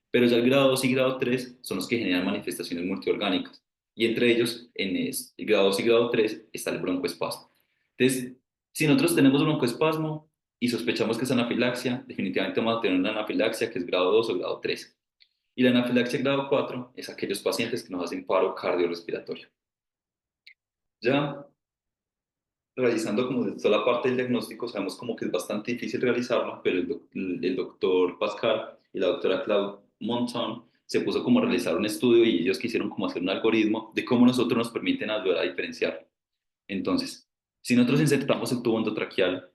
Pero ya el grado 2 y grado 3 son los que generan manifestaciones multiorgánicas. Y entre ellos, en el grado 2 y grado 3, está el broncoespasmo. Entonces, si nosotros tenemos broncoespasmo y sospechamos que es anafilaxia, definitivamente vamos a tener una anafilaxia que es grado 2 o grado 3. Y la anafilaxia grado 4 es aquellos pacientes que nos hacen paro cardiorrespiratorio. Ya realizando como toda la parte del diagnóstico, sabemos como que es bastante difícil realizarlo, pero el doctor Pascal y la doctora Claude Monton se puso como a realizar un estudio y ellos quisieron como hacer un algoritmo de cómo nosotros nos permiten ayudar a diferenciar. Entonces, si nosotros insertamos el tubo endotraqueal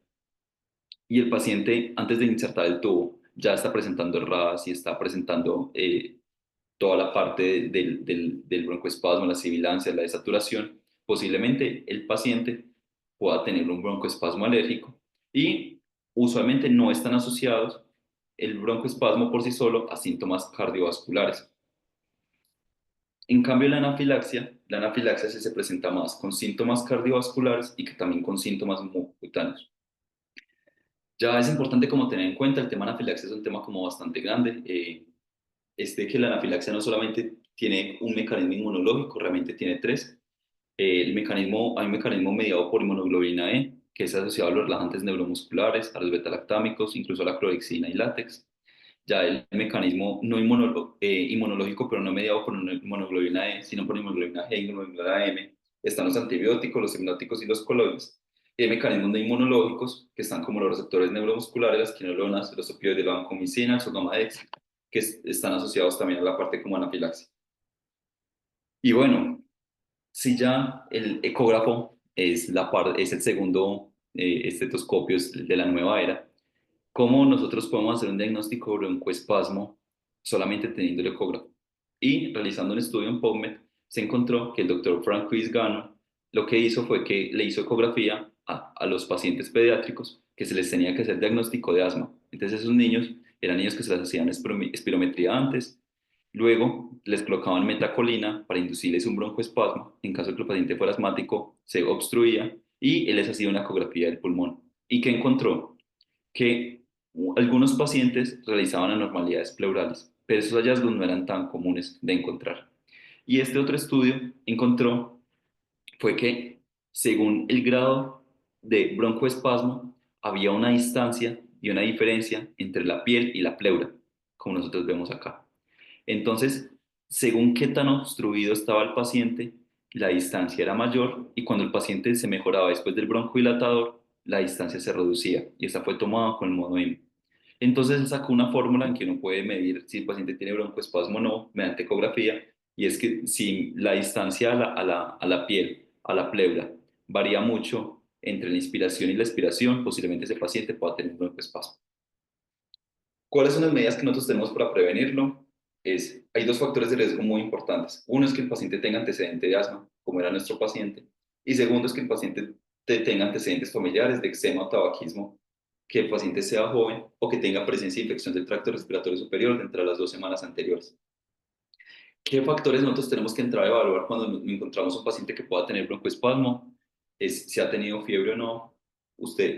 y el paciente antes de insertar el tubo ya está presentando el RAS y está presentando toda la parte del broncoespasmo, la sibilancia, la desaturación, posiblemente el paciente pueda tener un broncoespasmo alérgico y usualmente no están asociados el broncoespasmo por sí solo a síntomas cardiovasculares. En cambio, la anafilaxia sí se presenta más con síntomas cardiovasculares y que también con síntomas mucocutáneos. Ya es importante como tener en cuenta, el tema de anafilaxia es un tema como bastante grande, que la anafilaxia no solamente tiene un mecanismo inmunológico, realmente tiene 3. Hay un mecanismo mediado por inmunoglobulina E, que es asociado a los relajantes neuromusculares, a los betalactámicos, incluso a la clorexina y látex. ya el mecanismo no inmunológico, pero no mediado por una inmunoglobulina E, sino por inmunoglobulina G y inmunoglobulina M, están los antibióticos, los hipnóticos y los coloides. Y hay mecanismos no inmunológicos que están como los receptores neuromusculares, las quinolonas, los opioides, la vancomicina, el sogamadex, que están asociados también a la parte como anafilaxia. Y bueno, si ya el ecógrafo es el segundo estetoscopio de la nueva era, ¿cómo nosotros podemos hacer un diagnóstico de broncoespasmo solamente teniendo el ecógrafo? Y realizando un estudio en PubMed, se encontró que el doctor Francois Gano lo que hizo fue que le hizo ecografía a los pacientes pediátricos que se les tenía que hacer diagnóstico de asma. Entonces esos niños eran niños que se les hacían espirometría antes, luego les colocaban metacolina para inducirles un broncoespasmo. En caso de que el paciente fuera asmático, se obstruía y él les hacía una ecografía del pulmón. ¿Y qué encontró? Que algunos pacientes realizaban anormalidades pleurales, pero esos hallazgos no eran tan comunes de encontrar. Y este otro estudio encontró fue que según el grado de broncoespasmo había una distancia y una diferencia entre la piel y la pleura, como nosotros vemos acá. Entonces, según qué tan obstruido estaba el paciente, la distancia era mayor y cuando el paciente se mejoraba después del broncodilatador, la distancia se reducía y esta fue tomada con el modo M. Entonces sacó una fórmula en que uno puede medir si el paciente tiene broncoespasmo o no mediante ecografía y es que si la distancia a la piel, a la pleura, varía mucho entre la inspiración y la expiración, posiblemente ese paciente pueda tener un broncoespasmo. ¿Cuáles son las medidas que nosotros tenemos para prevenirlo? Hay dos factores de riesgo muy importantes. Uno es que el paciente tenga antecedente de asma, como era nuestro paciente, y segundo es que el paciente tenga antecedentes familiares de eczema o tabaquismo, que el paciente sea joven o que tenga presencia de infección del tracto respiratorio superior dentro de las 2 semanas anteriores. ¿Qué factores nosotros tenemos que entrar a evaluar cuando encontramos un paciente que pueda tener broncoespasmo? Es si ha tenido fiebre o no.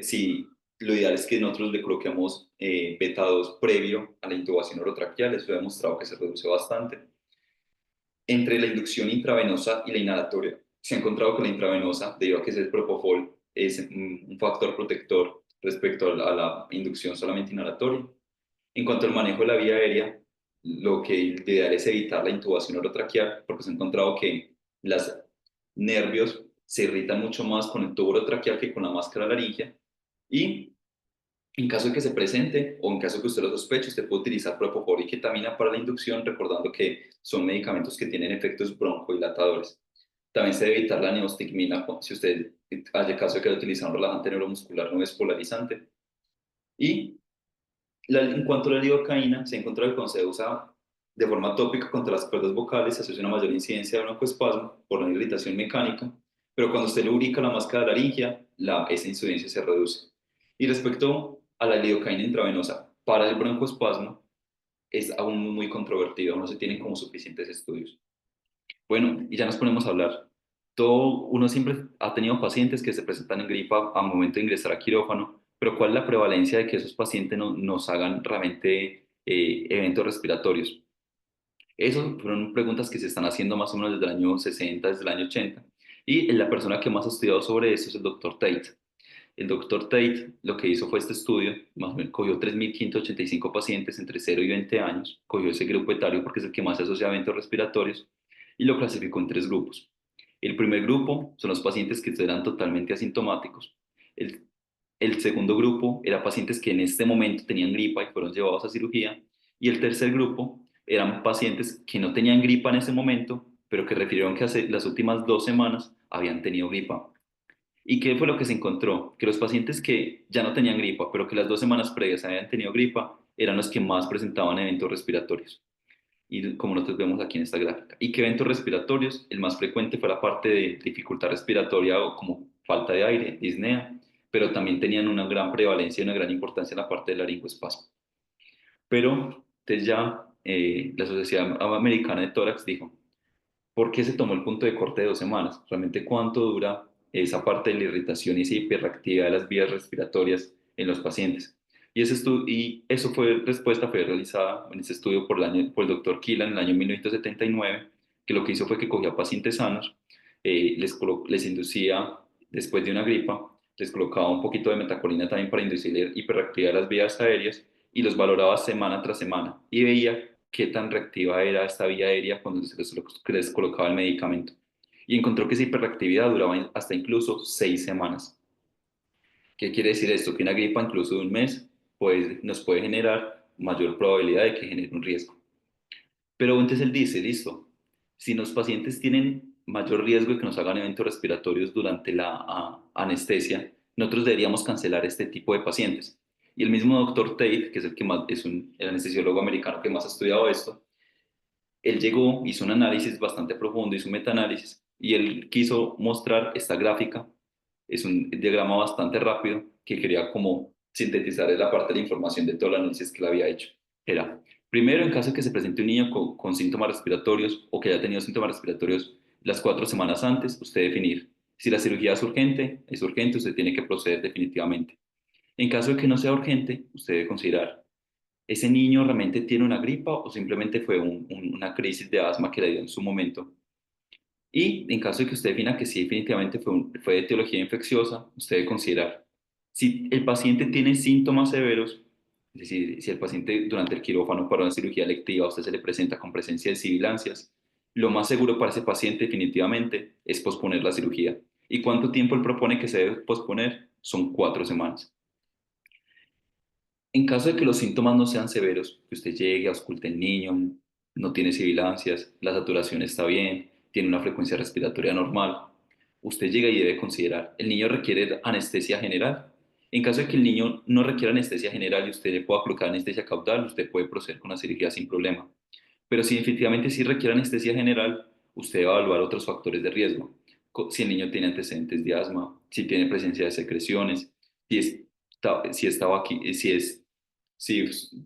Si lo ideal es que nosotros le coloquemos beta 2 previo a la intubación orotraqueal, eso ha demostrado que se reduce bastante. Entre la inducción intravenosa y la inhalatoria, se ha encontrado que la intravenosa, debido a que es el propofol, es un factor protector respecto a la inducción solamente inhalatoria. En cuanto al manejo de la vía aérea, lo que ideal es evitar la intubación orotraqueal, porque se ha encontrado que los nervios se irritan mucho más con el tubo orotraqueal que con la máscara laringea. Y en caso de que se presente o en caso de que usted lo sospeche, usted puede utilizar propofol y ketamina para la inducción, recordando que son medicamentos que tienen efectos broncodilatadores. También se debe evitar la neostigmina si usted haya caso de que haya utilizado un relajante neuromuscular no despolarizante. Y en cuanto a la lidocaína, se ha encontrado que cuando se usa de forma tópica contra las cuerdas vocales se asocia una mayor incidencia de broncoespasmo por una irritación mecánica, pero cuando usted lubrica la máscara laringea, esa incidencia se reduce. Y respecto a la lidocaína intravenosa para el broncoespasmo, es aún muy controvertido, no se tienen como suficientes estudios. Bueno, y ya nos ponemos a hablar. Uno siempre ha tenido pacientes que se presentan en gripa al momento de ingresar a quirófano, pero ¿cuál es la prevalencia de que esos pacientes nos hagan realmente eventos respiratorios? Esas fueron preguntas que se están haciendo más o menos desde el año 60, desde el año 80. Y la persona que más ha estudiado sobre esto es el doctor Tate. El doctor Tate lo que hizo fue este estudio, más o menos cogió 3.585 pacientes entre 0 y 20 años, cogió ese grupo etario porque es el que más se asocia a eventos respiratorios y lo clasificó en 3 grupos. El primer grupo son los pacientes que eran totalmente asintomáticos. El, el segundo grupo era pacientes que en este momento tenían gripa y fueron llevados a cirugía. Y el tercer grupo eran pacientes que no tenían gripa en ese momento, pero que refirieron que hace las últimas 2 semanas habían tenido gripa. ¿Y qué fue lo que se encontró? Que los pacientes que ya no tenían gripa, pero que las 2 semanas previas habían tenido gripa, eran los que más presentaban eventos respiratorios. Y como nosotros vemos aquí en esta gráfica. ¿Y qué eventos respiratorios? El más frecuente fue la parte de dificultad respiratoria o como falta de aire, disnea, pero también tenían una gran prevalencia y una gran importancia en la parte del laringoespasmo. Pero entonces ya la Sociedad Americana de Tórax dijo, ¿por qué se tomó el punto de corte de 2 semanas? Realmente cuánto dura esa parte de la irritación y esa hiperactividad de las vías respiratorias en los pacientes. Y eso fue realizada en ese estudio por el doctor Killan en el año 1979, que lo que hizo fue que cogía pacientes sanos, les inducía, después de una gripa, les colocaba un poquito de metacolina también para inducir la hiperactividad de las vías aéreas y los valoraba semana tras semana y veía qué tan reactiva era esta vía aérea cuando les colocaba el medicamento. Y encontró que esa hiperreactividad duraba hasta incluso 6 semanas. ¿Qué quiere decir esto? Que una gripa incluso de un mes pues, nos puede generar mayor probabilidad de que genere un riesgo. Pero entonces él dice, listo, si los pacientes tienen mayor riesgo de que nos hagan eventos respiratorios durante la anestesia, nosotros deberíamos cancelar este tipo de pacientes. Y el mismo doctor Tate, que es el que más, el anestesiólogo americano que más ha estudiado esto, él llegó, hizo un análisis bastante profundo, hizo un metaanálisis, y él quiso mostrar esta gráfica. Es un diagrama bastante rápido que quería como sintetizar la parte de la información de todo el análisis que él había hecho. Era, primero, en caso de que se presente un niño con síntomas respiratorios o que haya tenido síntomas respiratorios las 4 semanas antes, usted definir si la cirugía es urgente, usted tiene que proceder definitivamente. En caso de que no sea urgente, usted debe considerar, ¿ese niño realmente tiene una gripa o simplemente fue una crisis de asma que le dio en su momento? Y en caso de que usted defina que sí, definitivamente fue de etiología infecciosa, usted debe considerar si el paciente tiene síntomas severos, es decir, si el paciente durante el quirófano para una cirugía electiva a usted se le presenta con presencia de sibilancias, lo más seguro para ese paciente definitivamente es posponer la cirugía. ¿Y cuánto tiempo él propone que se debe posponer? Son 4 semanas. En caso de que los síntomas no sean severos, que usted llegue, ausculte al niño, no tiene sibilancias, la saturación está bien, tiene una frecuencia respiratoria normal, usted llega y debe considerar, ¿el niño requiere anestesia general? En caso de que el niño no requiera anestesia general y usted le pueda colocar anestesia caudal, usted puede proceder con la cirugía sin problema. Pero si efectivamente sí requiere anestesia general, usted debe evaluar otros factores de riesgo. Si el niño tiene antecedentes de asma, si tiene presencia de secreciones, si estaba aquí, si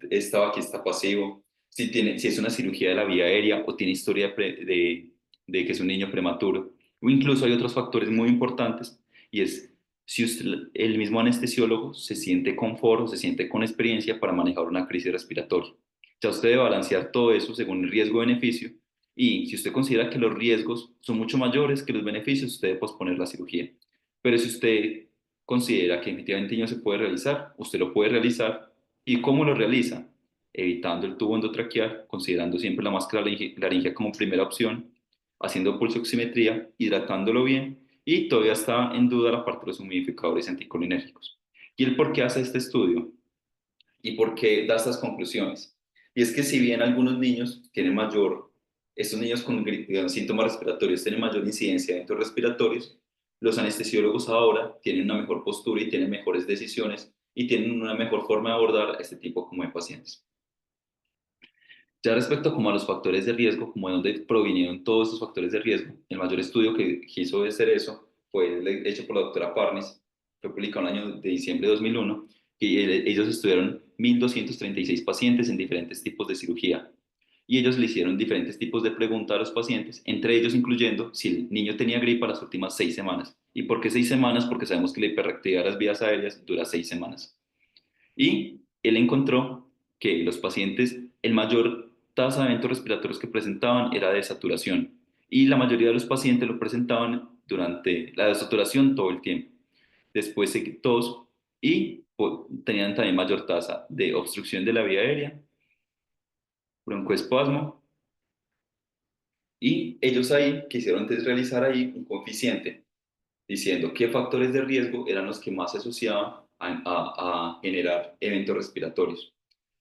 estaba aquí, está pasivo, si es una cirugía de la vía aérea o tiene historia de que es un niño prematuro. O incluso hay otros factores muy importantes y es si el mismo anestesiólogo se siente con foro, se siente con experiencia para manejar una crisis respiratoria. Ya usted debe balancear todo eso según el riesgo-beneficio y si usted considera que los riesgos son mucho mayores que los beneficios, usted debe posponer la cirugía. Pero si usted considera que efectivamente no se puede realizar, usted lo puede realizar. ¿Y cómo lo realiza? Evitando el tubo endotraqueal, considerando siempre la máscara laringea como primera opción, haciendo pulsoximetría, hidratándolo bien y todavía está en duda la parte de los humidificadores anticolinérgicos. ¿Y el por qué hace este estudio? ¿Y por qué da estas conclusiones? Y es que si bien algunos niños tienen estos niños con síntomas respiratorios tienen mayor incidencia de eventos respiratorios, los anestesiólogos ahora tienen una mejor postura y tienen mejores decisiones y tienen una mejor forma de abordar este tipo como de pacientes. Ya respecto como a los factores de riesgo, como de dónde provinieron todos estos factores de riesgo, el mayor estudio que quiso hacer eso fue hecho por la doctora Parnis, fue publicado en el año de diciembre de 2001, y ellos estudiaron 1.236 pacientes en diferentes tipos de cirugía. Y ellos le hicieron diferentes tipos de preguntas a los pacientes, entre ellos incluyendo si el niño tenía gripa las últimas 6 semanas. ¿Y por qué 6 semanas? Porque sabemos que la hiperreactividad de las vías aéreas dura 6 semanas. Y él encontró que los pacientes, el mayor tasa de eventos respiratorios que presentaban era de saturación. Y la mayoría de los pacientes lo presentaban durante la desaturación todo el tiempo. Después tos y tenían también mayor tasa de obstrucción de la vía aérea, broncoespasmo. Y ellos ahí quisieron entonces realizar ahí un coeficiente diciendo qué factores de riesgo eran los que más se asociaban a generar eventos respiratorios.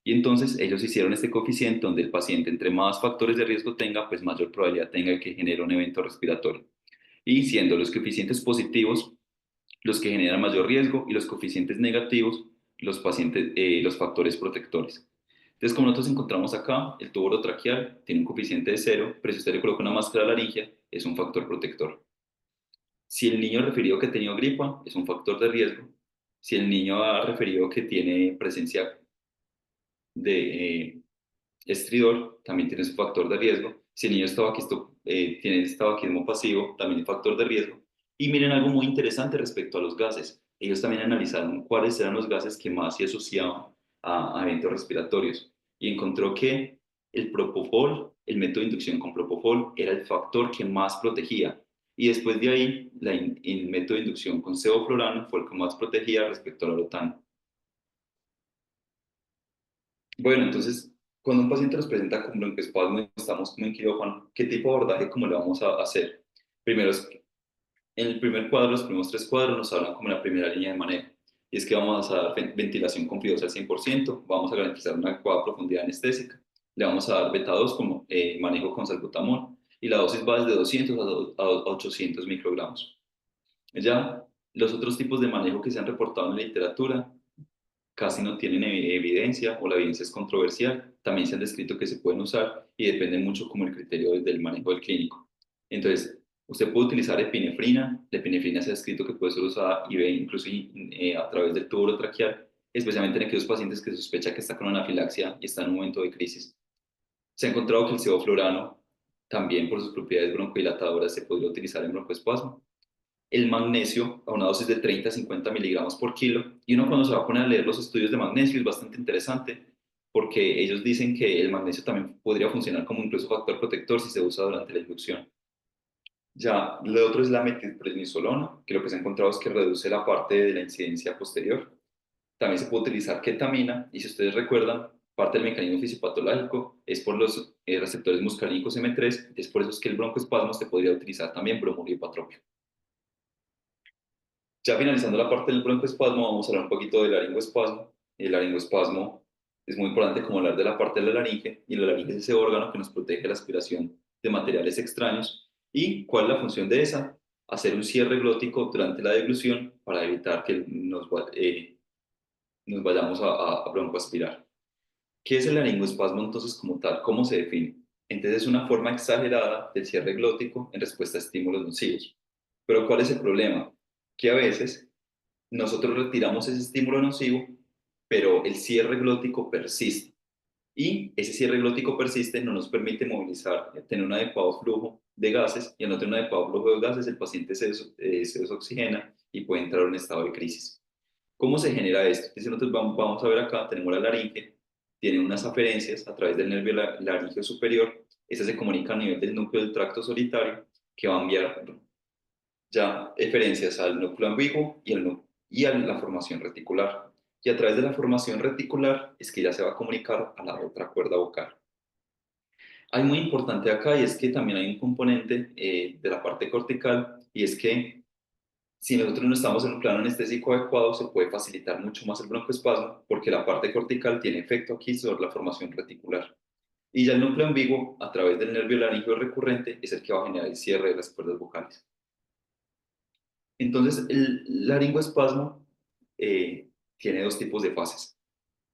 Y entonces ellos hicieron este coeficiente donde el paciente entre más factores de riesgo tenga, pues mayor probabilidad tenga de que genere un evento respiratorio. Y siendo los coeficientes positivos los que generan mayor riesgo y los coeficientes negativos los factores protectores. Entonces, como nosotros encontramos acá, el tubo orotraqueal tiene un coeficiente de 0, pero si usted le coloca una máscara laringea, es un factor protector. Si el niño ha referido que ha tenido gripa, es un factor de riesgo. Si el niño ha referido que tiene presencia de estridor, también tiene su factor de riesgo. Si el niño tiene tabaquismo pasivo, también es factor de riesgo. Y miren algo muy interesante respecto a los gases. Ellos también analizaron cuáles eran los gases que más se asociaban a eventos respiratorios y encontró que el propofol, el método de inducción con propofol, era el factor que más protegía. Y después de ahí, el método de inducción con sevoflurano fue el que más protegía respecto al orotano. Bueno, entonces, cuando un paciente nos presenta con broncoespasmo y estamos como en quirófano, ¿qué tipo de abordaje cómo le vamos a hacer? Primero, en el primer cuadro, los primeros tres cuadros nos hablan como la primera línea de manejo. Y es que vamos a dar ventilación con fibrosa al 100%, vamos a garantizar una adecuada profundidad anestésica, le vamos a dar beta 2 como manejo con salbutamol, y la dosis va desde 200 a 800 microgramos. Ya los otros tipos de manejo que se han reportado en la literatura casi no tienen evidencia o la evidencia es controversial. También se han descrito que se pueden usar y depende mucho como el criterio del manejo del clínico. Entonces, usted puede utilizar epinefrina. La epinefrina se ha descrito que puede ser usada y ve incluso a través del tubo urotraqueal, especialmente en aquellos pacientes que sospecha que está con anafilaxia y está en un momento de crisis. Se ha encontrado que el sevoflurano, también por sus propiedades broncodilatadoras, se podría utilizar en broncoespasmo. El magnesio a una dosis de 30 a 50 miligramos por kilo. Y uno cuando se va a poner a leer los estudios de magnesio es bastante interesante porque ellos dicen que el magnesio también podría funcionar como incluso factor protector si se usa durante la inducción. Ya, lo otro es la metilprednisolona, que lo que se ha encontrado es que reduce la parte de la incidencia posterior. También se puede utilizar ketamina y si ustedes recuerdan, parte del mecanismo fisiopatológico es por los receptores muscarínicos M3, es por eso es que el broncoespasmo se podría utilizar también bromuro y ipatropio. Ya finalizando la parte del broncoespasmo, vamos a hablar un poquito del laringoespasmo. El laringoespasmo es muy importante como hablar de la parte de la laringe, y la laringe es ese órgano que nos protege de la aspiración de materiales extraños. ¿Y cuál es la función de esa? Hacer un cierre glótico durante la deglución para evitar que nos vayamos a broncoaspirar. ¿Qué es el laringoespasmo entonces como tal? ¿Cómo se define? Entonces es una forma exagerada del cierre glótico en respuesta a estímulos nocivos. Pero ¿cuál es el problema? Que a veces nosotros retiramos ese estímulo nocivo, pero el cierre glótico persiste. Y ese cierre glótico persiste no nos permite movilizar, tener un adecuado flujo de gases, y al no tener un adecuado flujo de gases, el paciente se desoxigena y puede entrar en un estado de crisis. ¿Cómo se genera esto? Entonces nosotros vamos a ver acá, tenemos la laringe, tiene unas aferencias a través del nervio laríngeo superior, esta se comunica a nivel del núcleo del tracto solitario, que va a enviar ya eferencias al núcleo ambiguo y a la formación reticular. Y a través de la formación reticular es que ya se va a comunicar a la otra cuerda vocal. Hay muy importante acá y es que también hay un componente de la parte cortical, y es que si nosotros no estamos en un plano anestésico adecuado, se puede facilitar mucho más el broncoespasmo porque la parte cortical tiene efecto aquí sobre la formación reticular. Y ya el núcleo ambiguo, a través del nervio laríngeo recurrente, es el que va a generar el cierre de las cuerdas vocales. Entonces, el laringoespasmo tiene dos tipos de fases.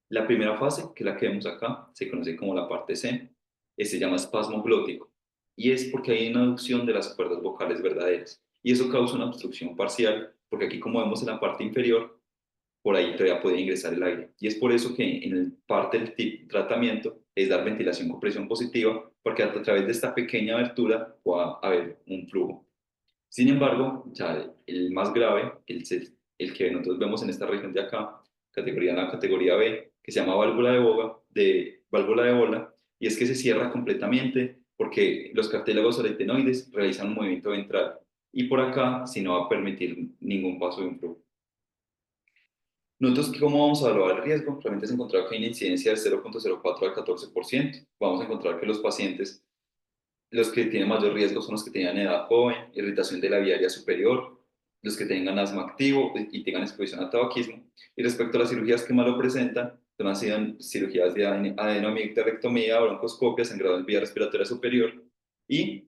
La primera fase, que es la que vemos acá, se conoce como la parte C, se llama espasmo glótico, y es porque hay una adducción de las cuerdas vocales verdaderas, y eso causa una obstrucción parcial, porque aquí como vemos en la parte inferior, por ahí todavía puede ingresar el aire, y es por eso que en el parte del tratamiento es dar ventilación con presión positiva, porque a través de esta pequeña abertura pueda haber un flujo. Sin embargo, ya el más grave, el que nosotros vemos en esta región de acá, la categoría B, que se llama válvula de bola, y es que se cierra completamente porque los cartílagos aretinoides realizan un movimiento ventral, y por acá si no va a permitir ningún paso de un flujo. Nosotros, ¿cómo vamos a evaluar el riesgo? Realmente se encontrado que hay una incidencia del 0,04 al 14%. Vamos a encontrar que los pacientes, los que tienen mayor riesgo son los que tengan edad joven, irritación de la vía aérea superior, los que tengan asma activo y tengan exposición al tabaquismo. Y respecto a las cirugías que más lo presentan, han sido cirugías de adenoamigdalectomía, broncoscopia, sangrado en vía respiratoria superior, y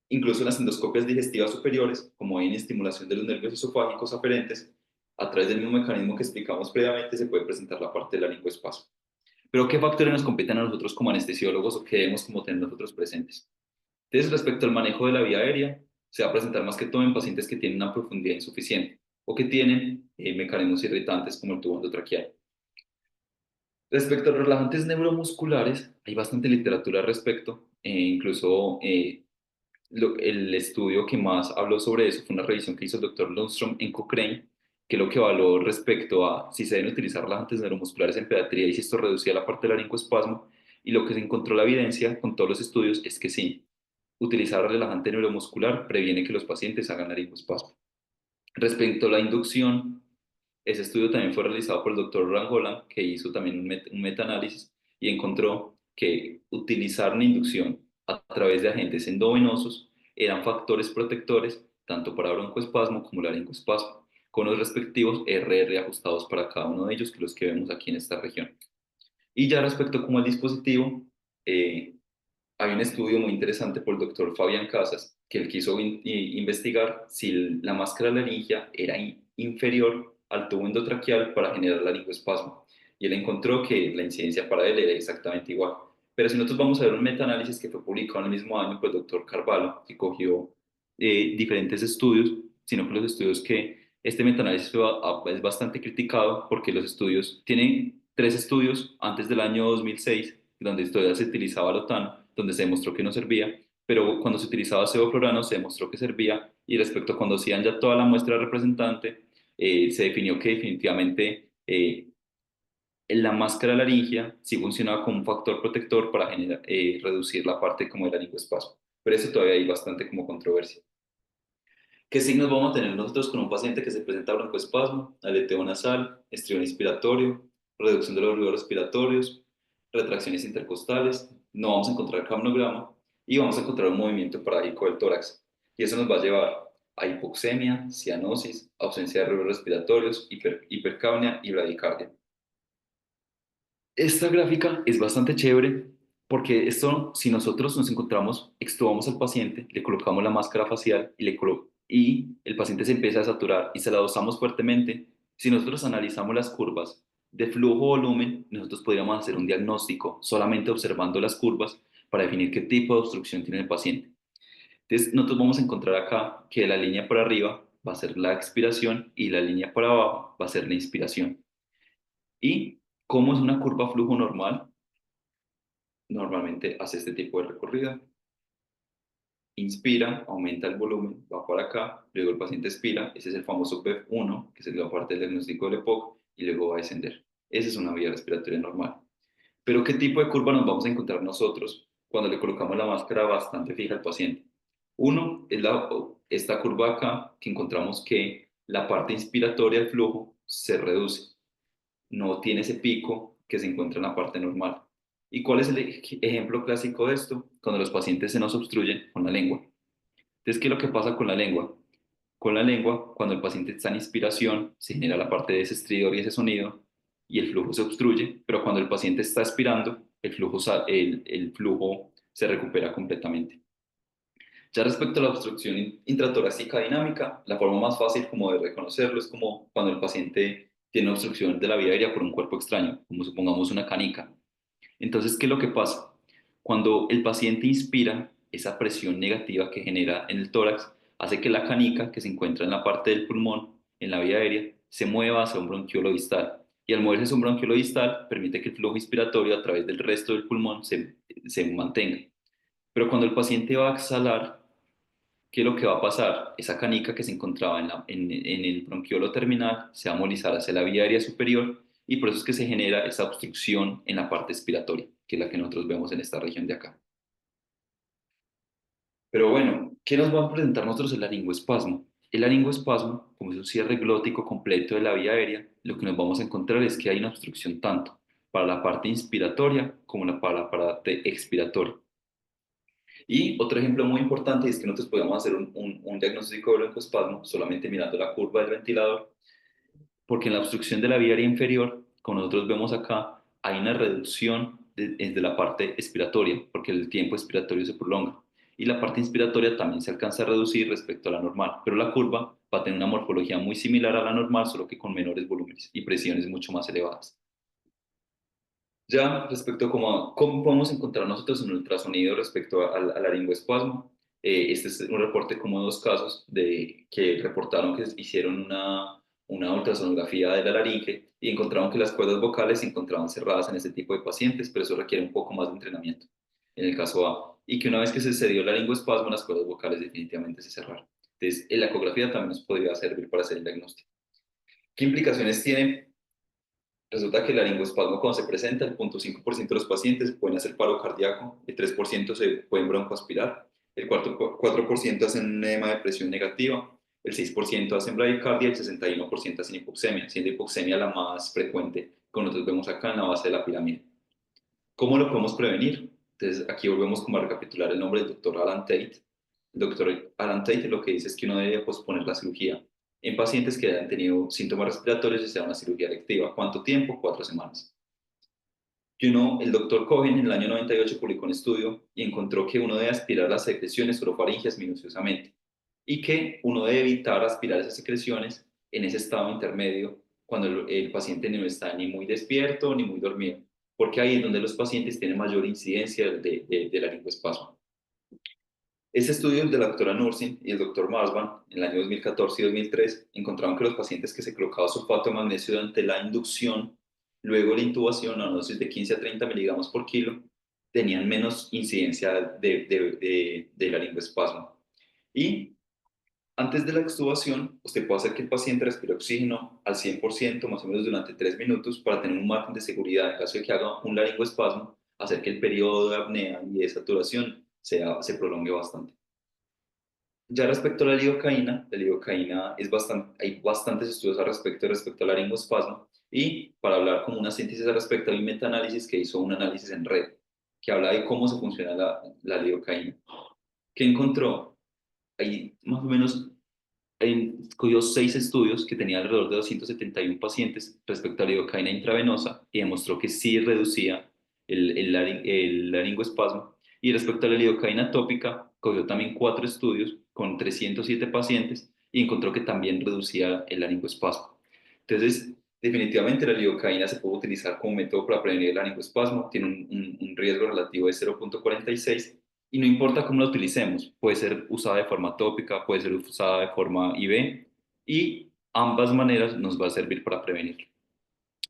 incluso las endoscopias digestivas superiores, como hay en estimulación de los nervios esofágicos aferentes, a través del mismo mecanismo que explicamos previamente, se puede presentar la parte del laringoespasmo. Pero ¿qué factores nos competen a nosotros como anestesiólogos o qué debemos como tener nosotros presentes? Entonces, respecto al manejo de la vía aérea, se va a presentar más que todo en pacientes que tienen una profundidad insuficiente o que tienen mecanismos irritantes como el tubo endotraqueal. Respecto a los relajantes neuromusculares, hay bastante literatura al respecto, incluso el estudio que más habló sobre eso fue una revisión que hizo el doctor Lundström en Cochrane, que lo que evaluó respecto a si se deben utilizar relajantes neuromusculares en pediatría y si esto reducía la parte del laringoespasmo, y lo que se encontró la evidencia con todos los estudios es que sí, utilizar relajante neuromuscular previene que los pacientes hagan laringoespasmo. Respecto a la inducción, Ese estudio también fue realizado por el doctor Rangolan, que hizo también un metaanálisis y encontró que utilizar una inducción a través de agentes endovenosos eran factores protectores tanto para broncoespasmo como laringoespasmo, con los respectivos RR ajustados para cada uno de ellos, que los que vemos aquí en esta región. Y ya respecto como al dispositivo, eh, hay un estudio muy interesante por el doctor Fabián Casas, que él quiso investigar si la máscara laringia era inferior al tubo endotraqueal para generar laringoespasmo. Y él encontró que la incidencia para él era exactamente igual. Pero si nosotros vamos a ver un metaanálisis que fue publicado en el mismo año por el doctor Carvalho, que cogió diferentes estudios, sino que los estudios que este metaanálisis es bastante criticado porque los estudios tienen 3 estudios antes del año 2006 donde todavía se utilizaba lotano, donde se demostró que no servía, pero cuando se utilizaba sevoflurano se demostró que servía, y respecto a cuando hacían ya toda la muestra representante, se definió que definitivamente la máscara laringia sí funcionaba como un factor protector para reducir la parte como el laringoespasmo, pero eso todavía hay bastante como controversia. ¿Qué signos vamos a tener nosotros con un paciente que se presenta broncoespasmo, aleteo nasal, estrión inspiratorio, reducción de los ruidos respiratorios, retracciones intercostales? No vamos a encontrar capnograma y vamos a encontrar un movimiento parágico del tórax. Y eso nos va a llevar a hipoxemia, cianosis, ausencia de ruidos respiratorios, hipercapnia y bradicardia. Esta gráfica es bastante chévere porque esto, si nosotros nos encontramos, extubamos al paciente, le colocamos la máscara facial y el paciente se empieza a saturar y se la dosamos fuertemente, si nosotros analizamos las curvas de flujo-volumen, nosotros podríamos hacer un diagnóstico solamente observando las curvas para definir qué tipo de obstrucción tiene el paciente. Entonces, nosotros vamos a encontrar acá que la línea por arriba va a ser la expiración y la línea por abajo va a ser la inspiración. ¿Y cómo es una curva flujo normal? Normalmente hace este tipo de recorrido. Inspira, aumenta el volumen, va para acá, luego el paciente expira, ese es el famoso PEF1, que es la parte del diagnóstico del EPOC, y luego va a descender. Esa es una vía respiratoria normal. Pero ¿qué tipo de curva nos vamos a encontrar nosotros cuando le colocamos la máscara bastante fija al paciente? Uno es esta curva acá, que encontramos que la parte inspiratoria del flujo se reduce, no tiene ese pico que se encuentra en la parte normal. ¿Y cuál es el ejemplo clásico de esto? Cuando los pacientes se nos obstruyen con la lengua. Entonces, ¿qué es lo que pasa con la lengua? Con la lengua, cuando el paciente está en inspiración, se genera la parte de ese estridor y ese sonido, y el flujo se obstruye, pero cuando el paciente está expirando, el flujo se recupera completamente. Ya respecto a la obstrucción intratorácica dinámica, la forma más fácil como de reconocerlo es como cuando el paciente tiene obstrucción de la vía aérea por un cuerpo extraño, como supongamos una canica. Entonces, ¿qué es lo que pasa? Cuando el paciente inspira, esa presión negativa que genera en el tórax hace que la canica que se encuentra en la parte del pulmón, en la vía aérea, se mueva hacia un bronquiolo distal. Y al moverse hacia un bronquiolo distal, permite que el flujo inspiratorio a través del resto del pulmón se mantenga. Pero cuando el paciente va a exhalar, ¿qué es lo que va a pasar? Esa canica que se encontraba en el bronquiolo terminal se va a molizar hacia la vía aérea superior y por eso es que se genera esa obstrucción en la parte expiratoria, que es la que nosotros vemos en esta región de acá. Pero bueno, ¿qué nos va a presentar nosotros el laringoespasmo? El laringoespasmo, como es un cierre glótico completo de la vía aérea, lo que nos vamos a encontrar es que hay una obstrucción tanto para la parte inspiratoria como para la parte expiratoria. Y otro ejemplo muy importante es que nosotros podemos hacer un diagnóstico de broncoespasmo solamente mirando la curva del ventilador, porque en la obstrucción de la vía aérea inferior, como nosotros vemos acá, hay una reducción desde la parte expiratoria, porque el tiempo expiratorio se prolonga. Y la parte inspiratoria también se alcanza a reducir respecto a la normal, pero la curva va a tener una morfología muy similar a la normal, solo que con menores volúmenes y presiones mucho más elevadas. Ya respecto a cómo podemos encontrar nosotros un ultrasonido respecto al laringoespasmo, este es un reporte como de 2 casos que reportaron que hicieron una ultrasonografía de la laringe y encontraron que las cuerdas vocales se encontraban cerradas en este tipo de pacientes, pero eso requiere un poco más de entrenamiento en el caso A, y que una vez que se dio el laringoespasmo, las cuerdas vocales definitivamente se cerraron. Entonces, la ecografía también nos podría servir para hacer el diagnóstico. ¿Qué implicaciones tiene? Resulta que el laringoespasmo cuando se presenta, el 0.5% de los pacientes pueden hacer paro cardíaco, el 3% se pueden broncoaspirar, el 4% hacen un edema de presión negativa el 6% hacen bradicardia y el 61% hacen hipoxemia, siendo hipoxemia la más frecuente que nosotros vemos acá en la base de la pirámide. ¿Cómo lo podemos prevenir? Entonces, aquí volvemos como a recapitular el nombre del doctor Alan Tate. El doctor Alan Tate lo que dice es que uno debe posponer la cirugía en pacientes que hayan tenido síntomas respiratorios y sea una cirugía electiva. ¿Cuánto tiempo? 4 semanas. El doctor Cohen en el año 98 publicó un estudio y encontró que uno debe aspirar las secreciones orofaringeas minuciosamente y que uno debe evitar aspirar esas secreciones en ese estado intermedio cuando el paciente no está ni muy despierto ni muy dormido, porque ahí es donde los pacientes tienen mayor incidencia de laringoespasmo. Este estudio de la doctora Nursin y el doctor Marsban en el año 2014 y 2003 encontraron que los pacientes que se colocaban sulfato de magnesio durante la inducción, luego la intubación a dosis de 15 a 30 miligramos por kilo, tenían menos incidencia de laringoespasmo. Y antes de la extubación, usted puede hacer que el paciente respire oxígeno al 100% más o menos durante 3 minutos para tener un margen de seguridad en caso de que haga un laringoespasmo, hacer que el periodo de apnea y de saturación se prolongue bastante. Ya respecto a la lidocaína hay bastantes estudios respecto al laringoespasmo y para hablar como una síntesis al respecto hay un metaanálisis que hizo un análisis en red que habla de cómo se funciona la lidocaína. ¿Qué encontró? Hay más o menos cogió 6 estudios que tenían alrededor de 271 pacientes respecto a la lidocaína intravenosa y demostró que sí reducía el laringoespasmo. Y respecto a la lidocaína tópica, cogió también 4 estudios con 307 pacientes y encontró que también reducía el laringoespasmo. Entonces, definitivamente la lidocaína se puede utilizar como método para prevenir el laringoespasmo, tiene un riesgo relativo de 0.46 y no importa cómo la utilicemos, puede ser usada de forma tópica, puede ser usada de forma IV y ambas maneras nos va a servir para prevenir.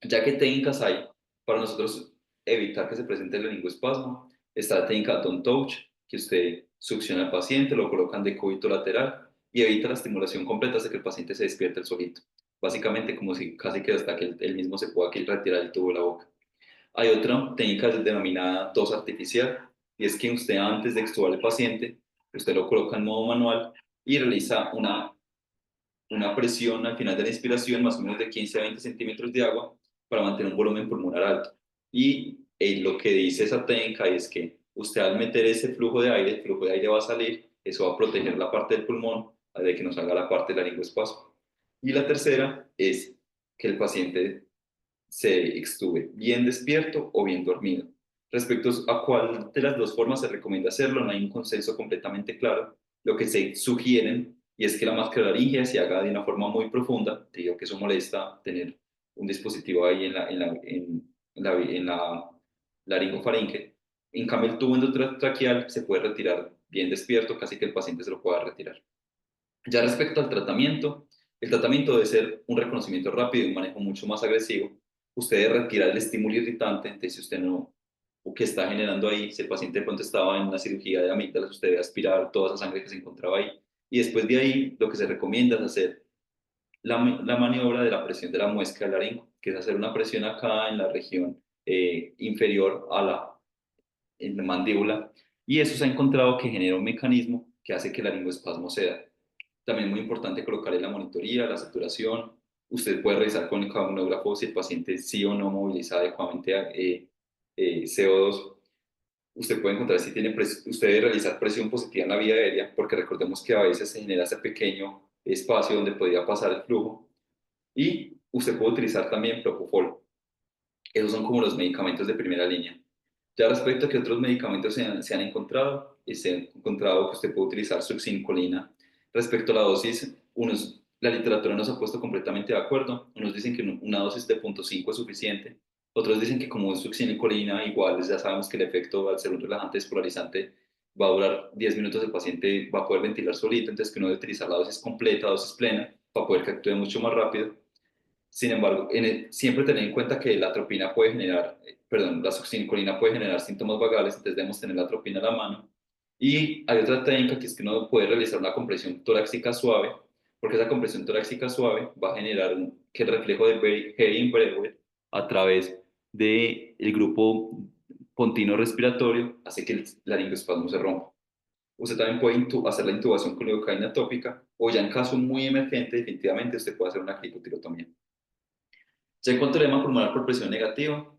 Ya que técnicas hay para nosotros evitar que se presente el laringoespasmo, está la técnica Don't Touch, que usted succiona al paciente, lo colocan de cúbito lateral y evita la estimulación completa hasta que el paciente se despierte el solito. Básicamente como si casi que hasta que él mismo se pueda retirar el tubo de la boca. Hay otra técnica denominada tos artificial, y es que usted antes de extubar al paciente, usted lo coloca en modo manual y realiza una presión al final de la inspiración, más o menos de 15 a 20 centímetros de agua, para mantener un volumen pulmonar alto. Y lo que dice esa técnica es que usted al meter ese flujo de aire, el flujo de aire va a salir, eso va a proteger la parte del pulmón de que no salga la parte del laringoespasmo. Y la tercera es que el paciente se extube bien despierto o bien dormido. Respecto a cuál de las dos formas se recomienda hacerlo, no hay un consenso completamente claro. Lo que se sugieren y es que la máscara laringea se haga de una forma muy profunda. Te digo que eso molesta tener un dispositivo ahí en la laringofaringe. En cambio, el tubo endotraqueal se puede retirar bien despierto, casi que el paciente se lo pueda retirar. Ya respecto al tratamiento, el tratamiento debe ser un reconocimiento rápido y un manejo mucho más agresivo. Usted debe retirar el estímulo irritante, entonces si usted no, o que está generando ahí, si el paciente de pronto estaba en una cirugía de amígdalas, usted debe aspirar toda esa sangre que se encontraba ahí. Y después de ahí, lo que se recomienda es hacer la maniobra de la presión de la muesca del laringo, que es hacer una presión acá en la región inferior en la mandíbula. Y eso se ha encontrado que genera un mecanismo que hace que el laringoespasmo ceda. También es muy importante colocar en la monitoría, la saturación. Usted puede revisar con el coagulógrafo si el paciente sí o no moviliza adecuadamente CO2. Usted puede encontrar si usted debe realizar presión positiva en la vía aérea, porque recordemos que a veces se genera ese pequeño espacio donde podría pasar el flujo. Y usted puede utilizar también propofol. Esos son como los medicamentos de primera línea. Ya respecto a que otros medicamentos se han encontrado, se ha encontrado que usted puede utilizar succincolina. Respecto a la dosis, la literatura no se ha puesto completamente de acuerdo. Unos dicen que una dosis de 0.5 es suficiente. Otros dicen que como es succincolina, igual ya sabemos que el efecto al ser un relajante despolarizante va a durar 10 minutos, el paciente va a poder ventilar solito, entonces que uno debe utilizar la dosis completa, dosis plena, para poder que actúe mucho más rápido. Sin embargo, siempre tener en cuenta que la atropina puede generar, la succincolina puede generar síntomas vagales, entonces debemos tener la atropina a la mano. Y hay otra técnica que es que uno puede realizar una compresión torácica suave, porque esa compresión torácica suave va a generar que el reflejo de Hering-Brewer a través del grupo pontino respiratorio hace que el laringoespasmo se rompa. Usted también puede hacer la intubación con lidocaína tópica o ya en caso muy emergente, definitivamente usted puede hacer una cricotirotomía. Ya en cuanto al edema pulmonar por presión negativa,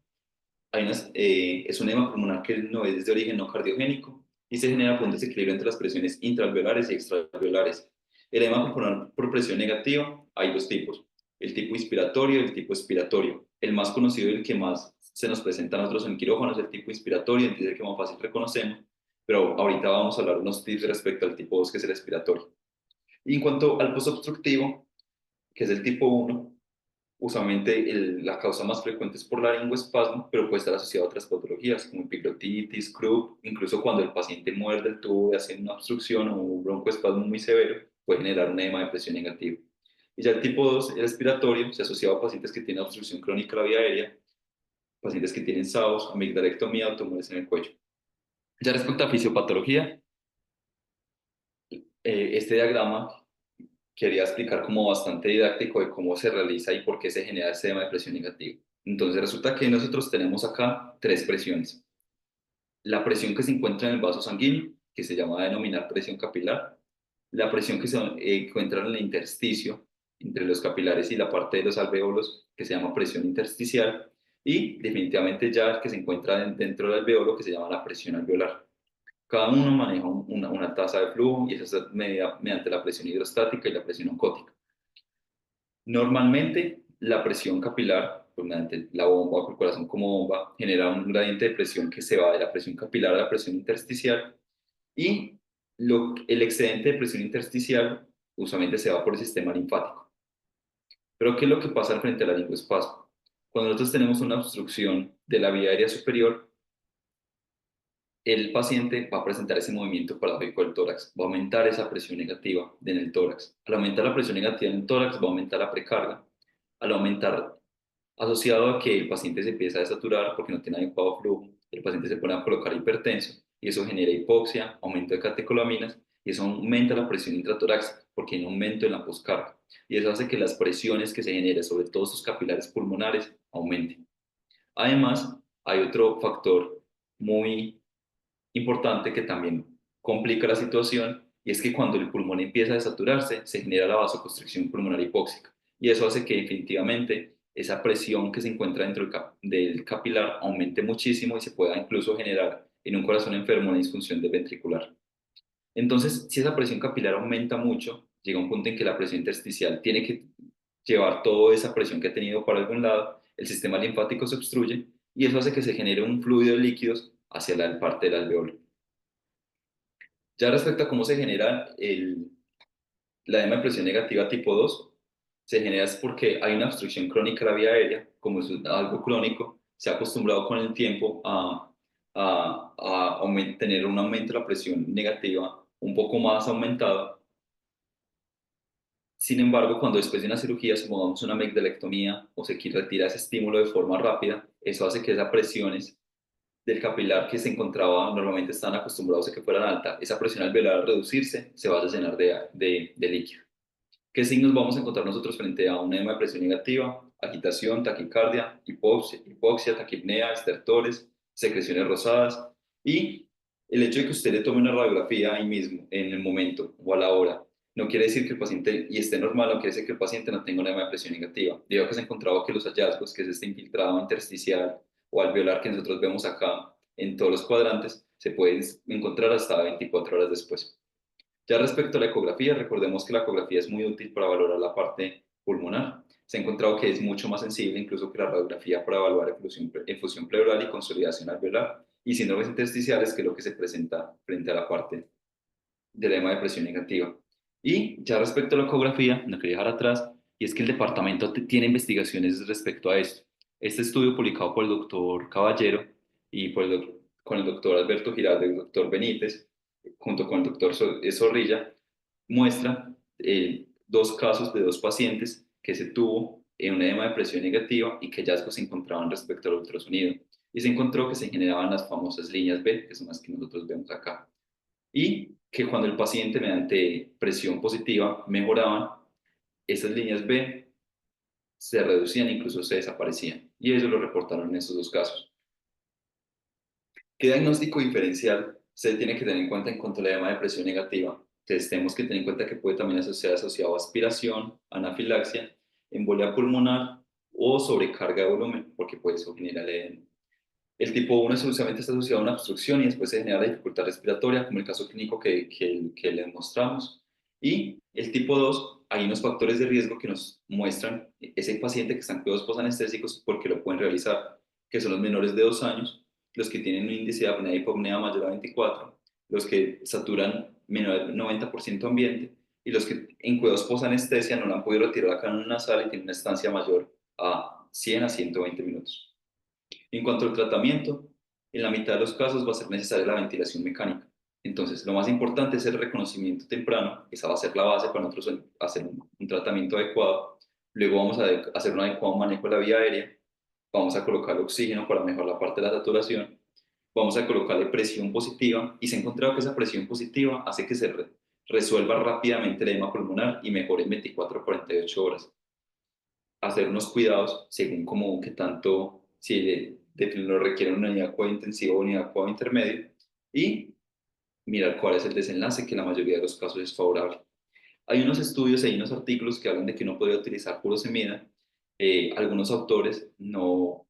es un edema pulmonar que no es de origen no cardiogénico y se genera por un desequilibrio entre las presiones intraalveolares y extraalveolares. El edema pulmonar por presión negativa hay dos tipos, el tipo inspiratorio y el tipo expiratorio. El más conocido y el que más se nos presenta a nosotros en quirófano es el tipo inspiratorio, es el que más fácil reconocemos, pero ahorita vamos a hablar unos tips respecto al tipo 2, que es el expiratorio. Y en cuanto al posobstructivo, que es el tipo 1, usualmente la causa más frecuente es por laringoespasmo, pero puede estar asociado a otras patologías como epiglotitis, croup, incluso cuando el paciente muerde el tubo y hace una obstrucción o un broncoespasmo muy severo, puede generar un edema de presión negativa. Y ya el tipo 2, el respiratorio, se asocia a pacientes que tienen obstrucción crónica de la vía aérea, pacientes que tienen SAOS, amigdalectomía o tumores en el cuello. Ya respecto a fisiopatología, este diagrama quería explicar como bastante didáctico de cómo se realiza y por qué se genera ese edema de presión negativa. Entonces resulta que nosotros tenemos acá tres presiones. La presión que se encuentra en el vaso sanguíneo, que se llama denominar presión capilar, la presión que se encuentra en el intersticio, entre los capilares y la parte de los alvéolos, que se llama presión intersticial, y definitivamente ya el que se encuentra dentro del alvéolo, que se llama la presión alveolar. Cada uno maneja una tasa de flujo y esa es medida mediante la presión hidrostática y la presión oncótica. Normalmente, la presión capilar, pues mediante la bomba o el corazón como bomba, genera un gradiente de presión que se va de la presión capilar a la presión intersticial y el excedente de presión intersticial usualmente se va por el sistema linfático. Pero ¿qué es lo que pasa frente al laringoespasmo? Cuando nosotros tenemos una obstrucción de la vía aérea superior, el paciente va a presentar ese movimiento paradójico del tórax, va a aumentar esa presión negativa en el tórax. Al aumentar la presión negativa en el tórax, va a aumentar la precarga. Al aumentar, asociado a que el paciente se empieza a desaturar porque no tiene adecuado flujo, el paciente se pone a colocar hipertenso y eso genera hipoxia, aumento de catecolaminas y eso aumenta la presión intratorácica porque hay un aumento en la poscarga. Y eso hace que las presiones que se generen sobre todos sus capilares pulmonares aumenten. Además, hay otro factor muy importante que también complica la situación y es que cuando el pulmón empieza a desaturarse se genera la vasoconstricción pulmonar hipóxica y eso hace que definitivamente esa presión que se encuentra dentro del capilar aumente muchísimo y se pueda incluso generar en un corazón enfermo una disfunción del ventricular. Entonces, si esa presión capilar aumenta mucho, llega un punto en que la presión intersticial tiene que llevar toda esa presión que ha tenido para algún lado, el sistema linfático se obstruye y eso hace que se genere un fluido de líquidos hacia la parte del alveolo. Ya respecto a cómo se genera la edema de presión negativa tipo 2, se genera es porque hay una obstrucción crónica de la vía aérea, como es algo crónico, se ha acostumbrado con el tiempo a tener un aumento de la presión negativa un poco más aumentado. Sin embargo, cuando después de una cirugía, supongamos una amigdalectomía o se retira ese estímulo de forma rápida, eso hace que esas presiones del capilar que se encontraba, normalmente estaban acostumbrados a que fueran altas, esa presión alveolar al reducirse se vaya a llenar de líquido. ¿Qué signos vamos a encontrar nosotros frente a un edema de presión negativa? Agitación, taquicardia, hipoxia, taquipnea, estertores, secreciones rosadas y el hecho de que usted le tome una radiografía ahí mismo, en el momento o a la hora, no quiere decir que el paciente, y esté normal, no quiere decir que el paciente no tenga un edema de presión negativa. Debido a que se ha encontrado que los hallazgos, que es este infiltrado intersticial o alveolar que nosotros vemos acá en todos los cuadrantes, se pueden encontrar hasta 24 horas después. Ya respecto a la ecografía, recordemos que la ecografía es muy útil para valorar la parte pulmonar. Se ha encontrado que es mucho más sensible incluso que la radiografía para evaluar efusión pleural y consolidación alveolar y síndromes intersticiales, que es lo que se presenta frente a la parte del edema de presión negativa. Y ya respecto a la ecografía, no quería dejar atrás, y es que el departamento tiene investigaciones respecto a esto. Este estudio publicado por el doctor Caballero y con el doctor Alberto Giraldo y el doctor Benítez, junto con el doctor Zorrilla, muestra dos casos de dos pacientes que se tuvo en un edema de presión negativa y que hallazgos se encontraban respecto al ultrasonido. Y se encontró que se generaban las famosas líneas B, que son las que nosotros vemos acá. Y que cuando el paciente mediante presión positiva mejoraban, esas líneas B se reducían, incluso se desaparecían. Y eso lo reportaron en estos dos casos. ¿Qué diagnóstico diferencial se tiene que tener en cuenta en cuanto a la edema de presión negativa. Entonces tenemos que tener en cuenta que puede también ser asociado a aspiración, anafilaxia, embolia pulmonar o sobrecarga de volumen, porque puede eso generar edema. El tipo 1 usualmente está asociado a una obstrucción y después se genera la dificultad respiratoria, como el caso clínico que le mostramos. Y el tipo 2, hay unos factores de riesgo que nos muestran ese paciente que está en cuidados posanestésicos porque lo pueden realizar, que son los menores de 2 años, los que tienen un índice de apnea y hipopnea mayor a 24, los que saturan menor del 90% ambiente y los que en cuidados posanestesia no la han podido retirar acá en una sala y tienen una estancia mayor a 100 a 120 minutos. En cuanto al tratamiento, en la mitad de los casos va a ser necesaria la ventilación mecánica. Entonces, lo más importante es el reconocimiento temprano, esa va a ser la base para nosotros hacer un tratamiento adecuado. Luego vamos a hacer un adecuado manejo de la vía aérea, vamos a colocar oxígeno para mejorar la parte de la saturación, vamos a colocarle presión positiva y se ha encontrado que esa presión positiva hace que se resuelva rápidamente el edema pulmonar y mejore en 24 a 48 horas. Hacer unos cuidados según como que tanto, si lo requiere una unidad de cuidado intensivo o unidad de cuidado intermedio, y mirar cuál es el desenlace, que en la mayoría de los casos es favorable. Hay unos estudios, hay unos artículos que hablan de que uno podría utilizar furosemida. Algunos autores no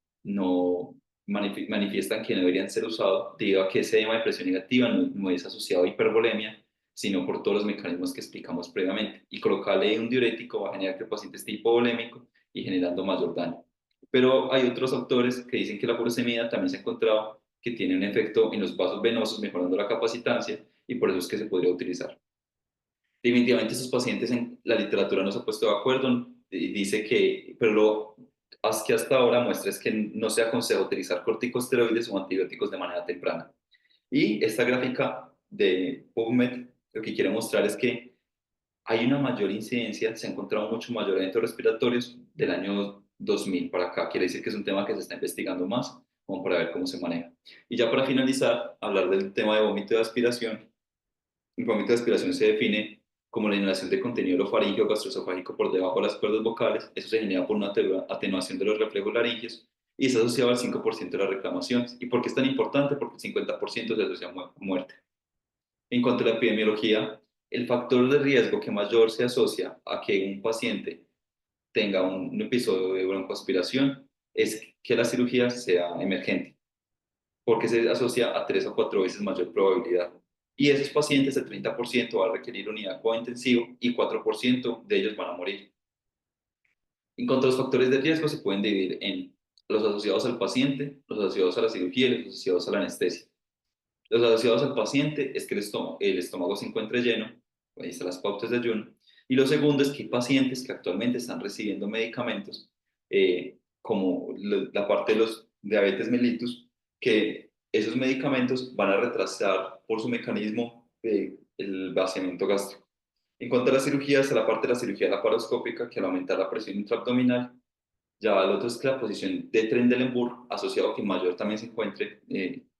manifiestan que no deberían ser usados debido a que ese edema de presión negativa no es asociado a hipervolemia, sino por todos los mecanismos que explicamos previamente. Y colocarle un diurético va a generar que el paciente esté hipovolémico y generando mayor daño. Pero hay otros autores que dicen que la furosemida también se ha encontrado que tiene un efecto en los vasos venosos, mejorando la capacitancia, y por eso es que se podría utilizar. Definitivamente estos pacientes en la literatura no se ha puesto de acuerdo y dice que, pero lo que hasta ahora muestra es que no se aconseja utilizar corticosteroides o antibióticos de manera temprana. Y esta gráfica de PubMed lo que quiere mostrar es que hay una mayor incidencia, se ha encontrado mucho mayor eventos respiratorios del año 2000 para acá. Quiere decir que es un tema que se está investigando más, como para ver cómo se maneja. Y ya para finalizar, hablar del tema de vómito de aspiración. El vómito de aspiración se define como la inhalación de contenido orofaríngeo o gastroesofágico por debajo de las cuerdas vocales. Eso se genera por una atenuación de los reflejos laringios y está asociado al 5% de las reclamaciones. ¿Y por qué es tan importante? Porque el 50% se asocia a muerte. En cuanto a la epidemiología, el factor de riesgo que mayor se asocia a que un paciente tenga un episodio de broncoaspiración es que la cirugía sea emergente, porque se asocia a 3 o 4 veces mayor probabilidad. Y esos pacientes, el 30% va a requerir unidad de cuidado intensivo y 4% de ellos van a morir. En cuanto a los factores de riesgo, se pueden dividir en los asociados al paciente, los asociados a la cirugía y los asociados a la anestesia. Los asociados al paciente es que el estómago se encuentre lleno, ahí están las pautas de ayuno. Y lo segundo es que hay pacientes que actualmente están recibiendo medicamentos, como la parte de los diabetes mellitus, que esos medicamentos van a retrasar por su mecanismo el vaciamiento gástrico. En cuanto a la cirugía, está la parte de la cirugía laparoscópica, que al aumentar la presión intraabdominal, ya el otro es que la posición de Trendelenburg, asociado a que mayor también se encuentre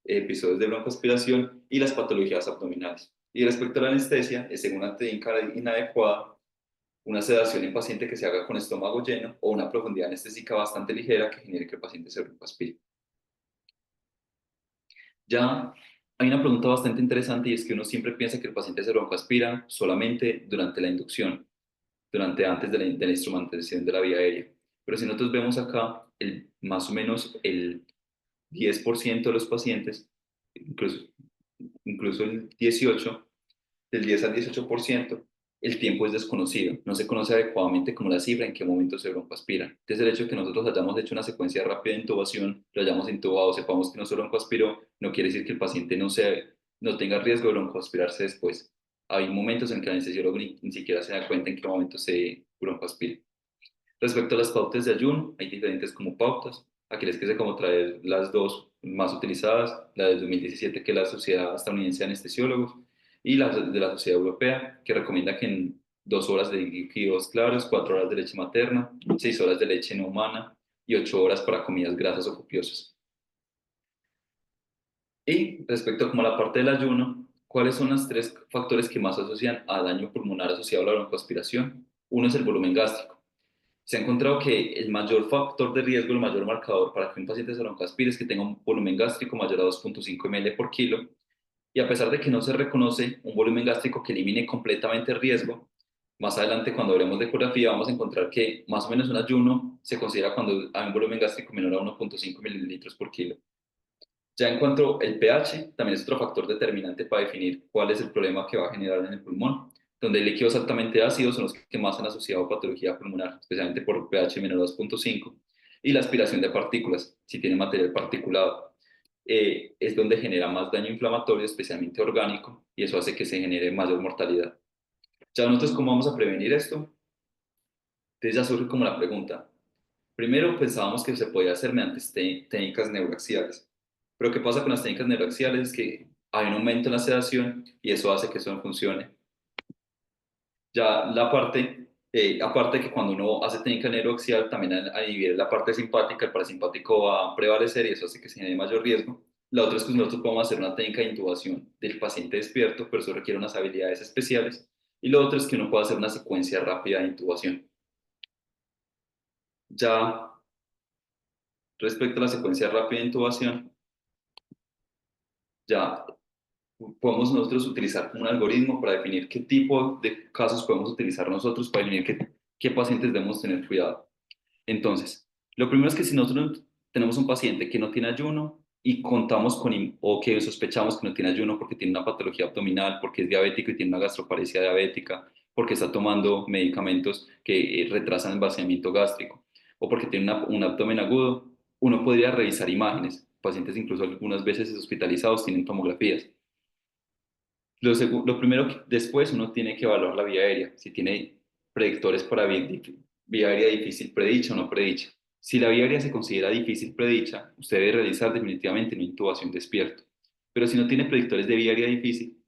episodios de broncoaspiración y las patologías abdominales. Y respecto a la anestesia, es según la técnica inadecuada, una sedación en paciente que se haga con estómago lleno o una profundidad anestésica bastante ligera que genere que el paciente se broncoaspire. Ya hay una pregunta bastante interesante y es que uno siempre piensa que el paciente se broncoaspira solamente durante la inducción, antes de la instrumentación de la vía aérea. Pero si nosotros vemos acá, más o menos el 10% de los pacientes, incluso el 18%, del 10 al 18%, el tiempo es desconocido. No se conoce adecuadamente como la cifra en qué momento se broncoaspira. Entonces, el hecho de que nosotros hayamos hecho una secuencia rápida de intubación, lo hayamos intubado, sepamos que no se broncoaspiró, no quiere decir que el paciente no tenga riesgo de broncoaspirarse después. Hay momentos en que el anestesiólogo ni siquiera se da cuenta en qué momento se broncoaspira. Respecto a las pautas de ayuno, hay diferentes como pautas. Aquí les quise como traer las dos más utilizadas, la del 2017 que es la Sociedad Estadounidense de Anestesiólogos y la de la Sociedad Europea que recomienda que en 2 horas de líquidos claros, 4 horas de leche materna, 6 horas de leche no humana y 8 horas para comidas grasas o copiosas. Y respecto como a la parte del ayuno, ¿cuáles son los 3 factores que más asocian a daño pulmonar asociado a la broncoaspiración? Uno es el volumen gástrico. Se ha encontrado que el mayor factor de riesgo, el mayor marcador para que un paciente se broncoaspire es que tenga un volumen gástrico mayor a 2.5 ml por kilo. Y a pesar de que no se reconoce un volumen gástrico que elimine completamente el riesgo, más adelante cuando hablemos de ecografía vamos a encontrar que más o menos un ayuno se considera cuando hay un volumen gástrico menor a 1,5 mililitros por kilo. Ya en cuanto al pH, también es otro factor determinante para definir cuál es el problema que va a generar en el pulmón, donde líquidos altamente ácidos son los que más han asociado patología pulmonar, especialmente por pH menor a 2,5, y la aspiración de partículas, si tiene material particulado, es donde genera más daño inflamatorio, especialmente orgánico, y eso hace que se genere mayor mortalidad. Ya nosotros, ¿cómo vamos a prevenir esto? Entonces ya surge como la pregunta. Primero pensábamos que se podía hacer mediante técnicas neuroaxiales. Pero ¿qué pasa con las técnicas neuroaxiales? Es que hay un aumento en la sedación y eso hace que eso no funcione. Ya la parte, aparte de que cuando uno hace técnica neuroaxial, también a nivel la parte simpática, el parasimpático va a prevalecer y eso hace que se genere mayor riesgo. La otra es que nosotros podemos hacer una técnica de intubación del paciente despierto, pero eso requiere unas habilidades especiales. Y lo otro es que uno puede hacer una secuencia rápida de intubación. Ya respecto a la secuencia rápida de intubación, ya podemos nosotros utilizar un algoritmo para definir qué tipo de casos podemos utilizar nosotros para definir qué pacientes debemos tener cuidado. Entonces, lo primero es que si nosotros tenemos un paciente que no tiene ayuno y contamos o que sospechamos que no tiene ayuno porque tiene una patología abdominal, porque es diabético y tiene una gastroparesia diabética, porque está tomando medicamentos que retrasan el vaciamiento gástrico o porque tiene un abdomen agudo, uno podría revisar imágenes. Pacientes incluso algunas veces hospitalizados tienen tomografías. Lo primero que después uno tiene que evaluar la vía aérea, si tiene predictores para vía aérea difícil predicha o no predicha. Si la vía aérea se considera difícil predicha, usted debe realizar definitivamente una intubación despierto. Pero si no tiene predictores de vía aérea difícil,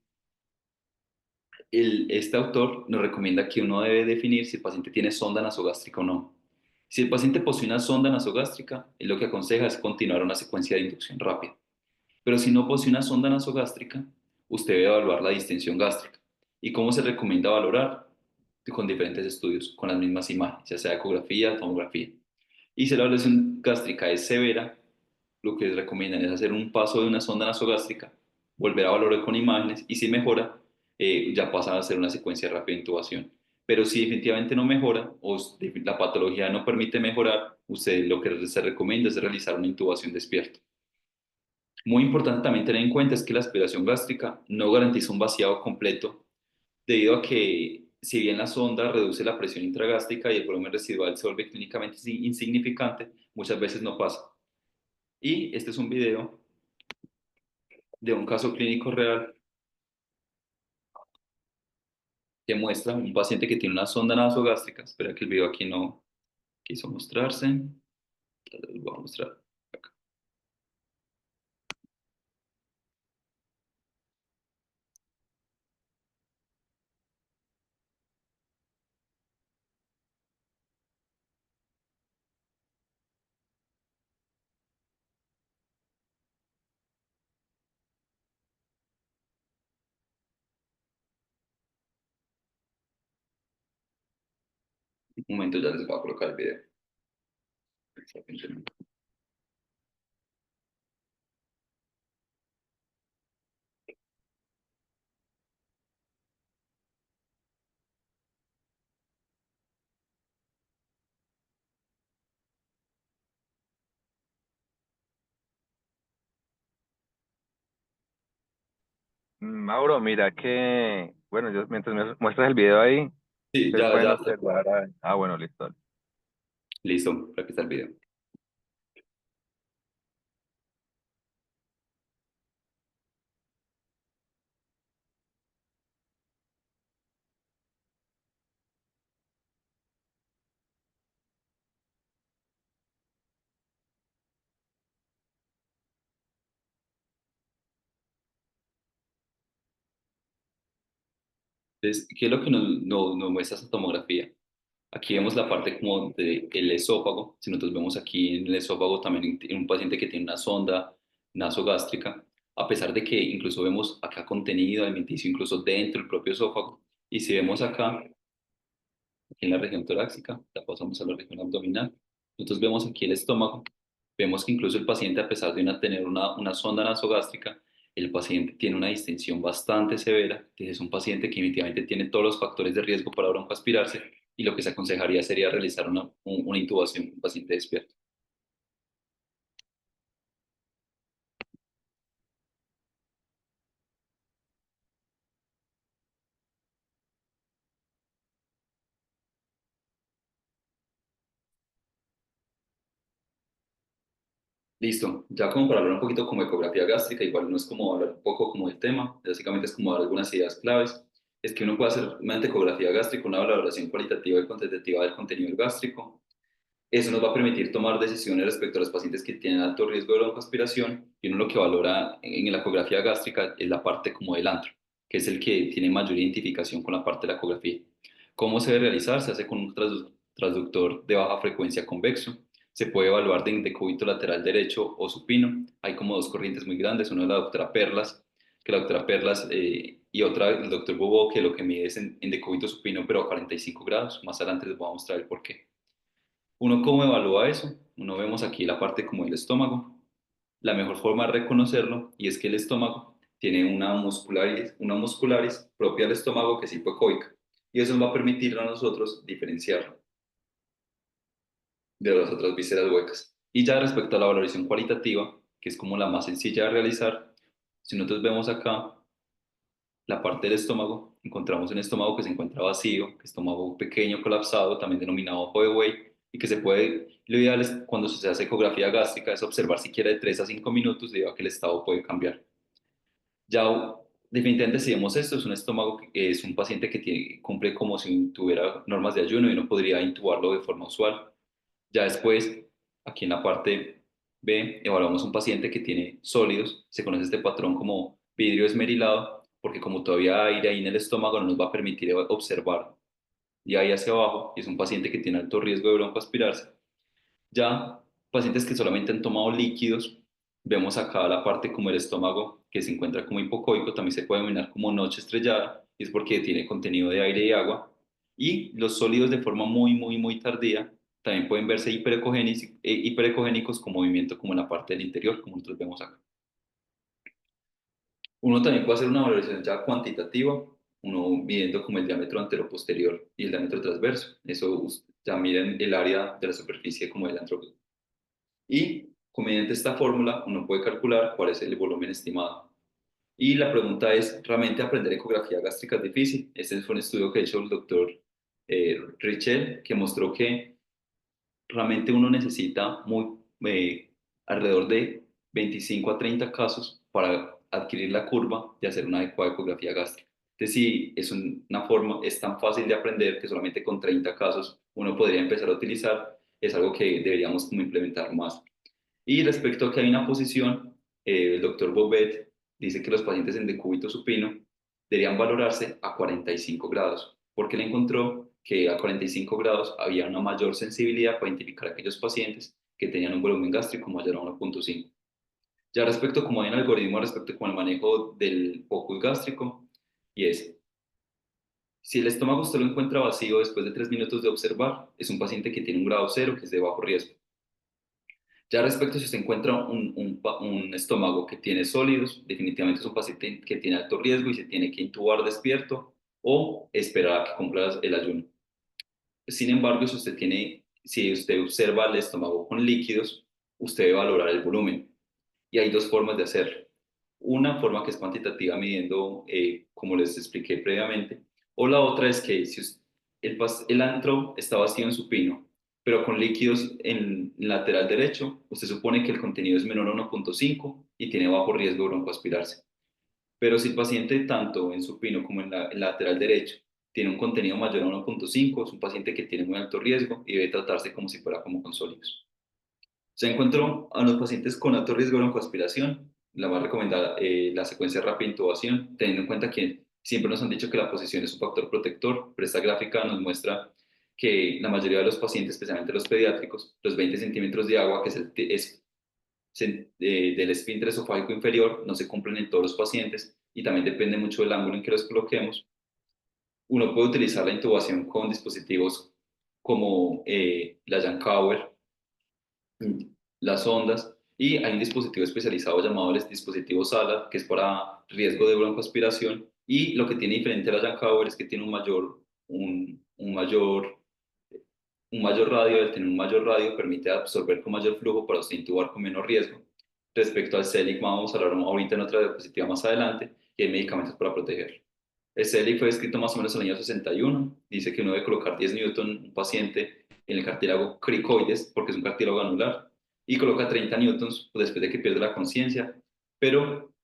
este autor nos recomienda que uno debe definir si el paciente tiene sonda nasogástrica o no. Si el paciente posee una sonda nasogástrica, él lo que aconseja es continuar una secuencia de inducción rápida. Pero si no posee una sonda nasogástrica, usted debe evaluar la distensión gástrica. ¿Y cómo se recomienda valorar? Con diferentes estudios, con las mismas imágenes, ya sea ecografía o tomografía. Y si la evaluación gástrica es severa, lo que les recomiendan es hacer un paso de una sonda nasogástrica, volver a valorar con imágenes y si mejora, ya pasa a hacer una secuencia rápida de intubación. Pero si definitivamente no mejora o la patología no permite mejorar, usted lo que se recomienda es realizar una intubación despierta. Muy importante también tener en cuenta es que la aspiración gástrica no garantiza un vaciado completo, debido a que si bien la sonda reduce la presión intragástrica y el volumen residual se vuelve clínicamente insignificante, muchas veces no pasa. Y este es un video de un caso clínico real que muestra un paciente que tiene una sonda nasogástrica. Espera que el video aquí no quiso mostrarse. Les voy a mostrar. Un momento, ya les voy a colocar el video. Mauro, mira que, bueno, yo, mientras me muestras el video ahí, Sí, ustedes ya, pueden ya. observar. Bueno, listo. Listo, aquí está el video. Entonces, ¿qué es lo que nos muestra esta tomografía? Aquí vemos la parte como del esófago. Si nosotros vemos aquí en el esófago también en un paciente que tiene una sonda nasogástrica, a pesar de que incluso vemos acá contenido alimenticio incluso dentro del propio esófago. Y si vemos acá, aquí en la región torácica, la pasamos a la región abdominal, nosotros vemos aquí el estómago, vemos que incluso el paciente, a pesar de tener una sonda nasogástrica, el paciente tiene una distensión bastante severa, entonces es un paciente que definitivamente tiene todos los factores de riesgo para broncoaspirarse y lo que se aconsejaría sería realizar una intubación con paciente despierto. Listo, ya como para hablar un poquito como ecografía gástrica, igual no es como hablar un poco como del tema, básicamente es como dar algunas ideas claves, es que uno puede hacer mediante ecografía gástrica una valoración cualitativa y cuantitativa del contenido gástrico. Eso nos va a permitir tomar decisiones respecto a los pacientes que tienen alto riesgo de broncoaspiración y uno lo que valora en la ecografía gástrica es la parte como del antro, que es el que tiene mayor identificación con la parte de la ecografía. ¿Cómo se debe realizar? Se hace con un transductor de baja frecuencia convexo. Se puede evaluar de decúbito lateral derecho o supino. Hay como dos corrientes muy grandes, una de la doctora Perlas, que la doctora Perlas y otra el doctor Bobo, que lo que mide es en decúbito supino, pero a 45 grados. Más adelante les voy a mostrar el por qué. ¿Uno cómo evalúa eso? Uno vemos aquí la parte como el estómago. La mejor forma de reconocerlo y es que el estómago tiene una muscularis propia del estómago que es hipoecoica y eso nos va a permitir a nosotros diferenciarlo de las otras vísceras huecas. Y ya respecto a la valoración cualitativa, que es como la más sencilla de realizar, si nosotros vemos acá la parte del estómago, encontramos un estómago que se encuentra vacío, estómago pequeño colapsado, también denominado ojo de buey, y que se puede, lo ideal es cuando se hace ecografía gástrica, es observar siquiera de 3 a 5 minutos debido a que el estado puede cambiar. Ya definitivamente si vemos esto, es un estómago, es un paciente que cumple como si tuviera normas de ayuno y uno podría intubarlo de forma usual. Ya después, aquí en la parte B, evaluamos un paciente que tiene sólidos, se conoce este patrón como vidrio esmerilado, porque como todavía hay aire ahí en el estómago, no nos va a permitir observar de ahí hacia abajo, y es un paciente que tiene alto riesgo de broncoaspirarse. Ya pacientes que solamente han tomado líquidos, vemos acá la parte como el estómago que se encuentra como hipocoico, también se puede denominar como noche estrellada, y es porque tiene contenido de aire y agua. Y los sólidos de forma muy tardía también pueden verse hiperecogénicos con movimiento como en la parte del interior, como nosotros vemos acá. Uno también puede hacer una valoración ya cuantitativa, uno midiendo como el diámetro anteroposterior y el diámetro transverso. Eso ya miren el área de la superficie como del antro. Y mediante esta fórmula uno puede calcular cuál es el volumen estimado. Y la pregunta es, ¿realmente aprender ecografía gástrica es difícil? Este fue un estudio que ha hecho el doctor Richel, que mostró que realmente uno necesita alrededor de 25 a 30 casos para adquirir la curva de hacer una adecuada ecografía gástrica. Entonces, sí, es una forma, es tan fácil de aprender que solamente con 30 casos uno podría empezar a utilizar, es algo que deberíamos como implementar más. Y respecto a que hay una posición, el doctor Bobet dice que los pacientes en decúbito supino deberían valorarse a 45 grados, porque él encontró que a 45 grados había una mayor sensibilidad para identificar a aquellos pacientes que tenían un volumen gástrico mayor a 1.5. Ya respecto a cómo hay un algoritmo respecto con el manejo del focus gástrico, y es, si el estómago usted lo encuentra vacío después de 3 minutos de observar, es un paciente que tiene un grado 0, que es de bajo riesgo. Ya respecto a si se encuentra un estómago que tiene sólidos, definitivamente es un paciente que tiene alto riesgo y se tiene que intubar despierto o esperar a que cumpla el ayuno. Sin embargo, si usted observa el estómago con líquidos, usted debe valorar el volumen. Y hay dos formas de hacerlo. Una forma que es cuantitativa midiendo, como les expliqué previamente, o la otra es que si el antro está vacío en supino, pero con líquidos en lateral derecho, usted supone que el contenido es menor a 1.5 y tiene bajo riesgo de broncoaspirarse. Pero si el paciente tanto en supino como en lateral derecho tiene un contenido mayor a 1.5, es un paciente que tiene muy alto riesgo y debe tratarse como si fuera como con sólidos. Se encontró a los pacientes con alto riesgo de broncoaspiración, la más recomendada, la secuencia rápida de intubación, teniendo en cuenta que siempre nos han dicho que la posición es un factor protector, pero esta gráfica nos muestra que la mayoría de los pacientes, especialmente los pediátricos, los 20 centímetros de agua, que del esfínter esofágico inferior, no se cumplen en todos los pacientes y también depende mucho del ángulo en que los coloquemos. Uno puede utilizar la intubación con dispositivos como la Jankauer, las ondas, Y hay un dispositivo especializado llamado el dispositivo SALA, que es para riesgo de broncoaspiración, y lo que tiene diferente a la Jankower es que tiene un mayor radio. Al tener un mayor radio permite absorber con mayor flujo para usted intubar con menos riesgo. Respecto al CELIC, vamos a hablar ahorita en otra diapositiva más adelante, y hay medicamentos para protegerlo. El CELIC fue escrito más o menos en el año 61. Dice que uno debe colocar 10 newton un paciente en el cartílago cricoides, porque es un cartílago anular, y coloca 30 newtons después de que pierde la conciencia. Pero,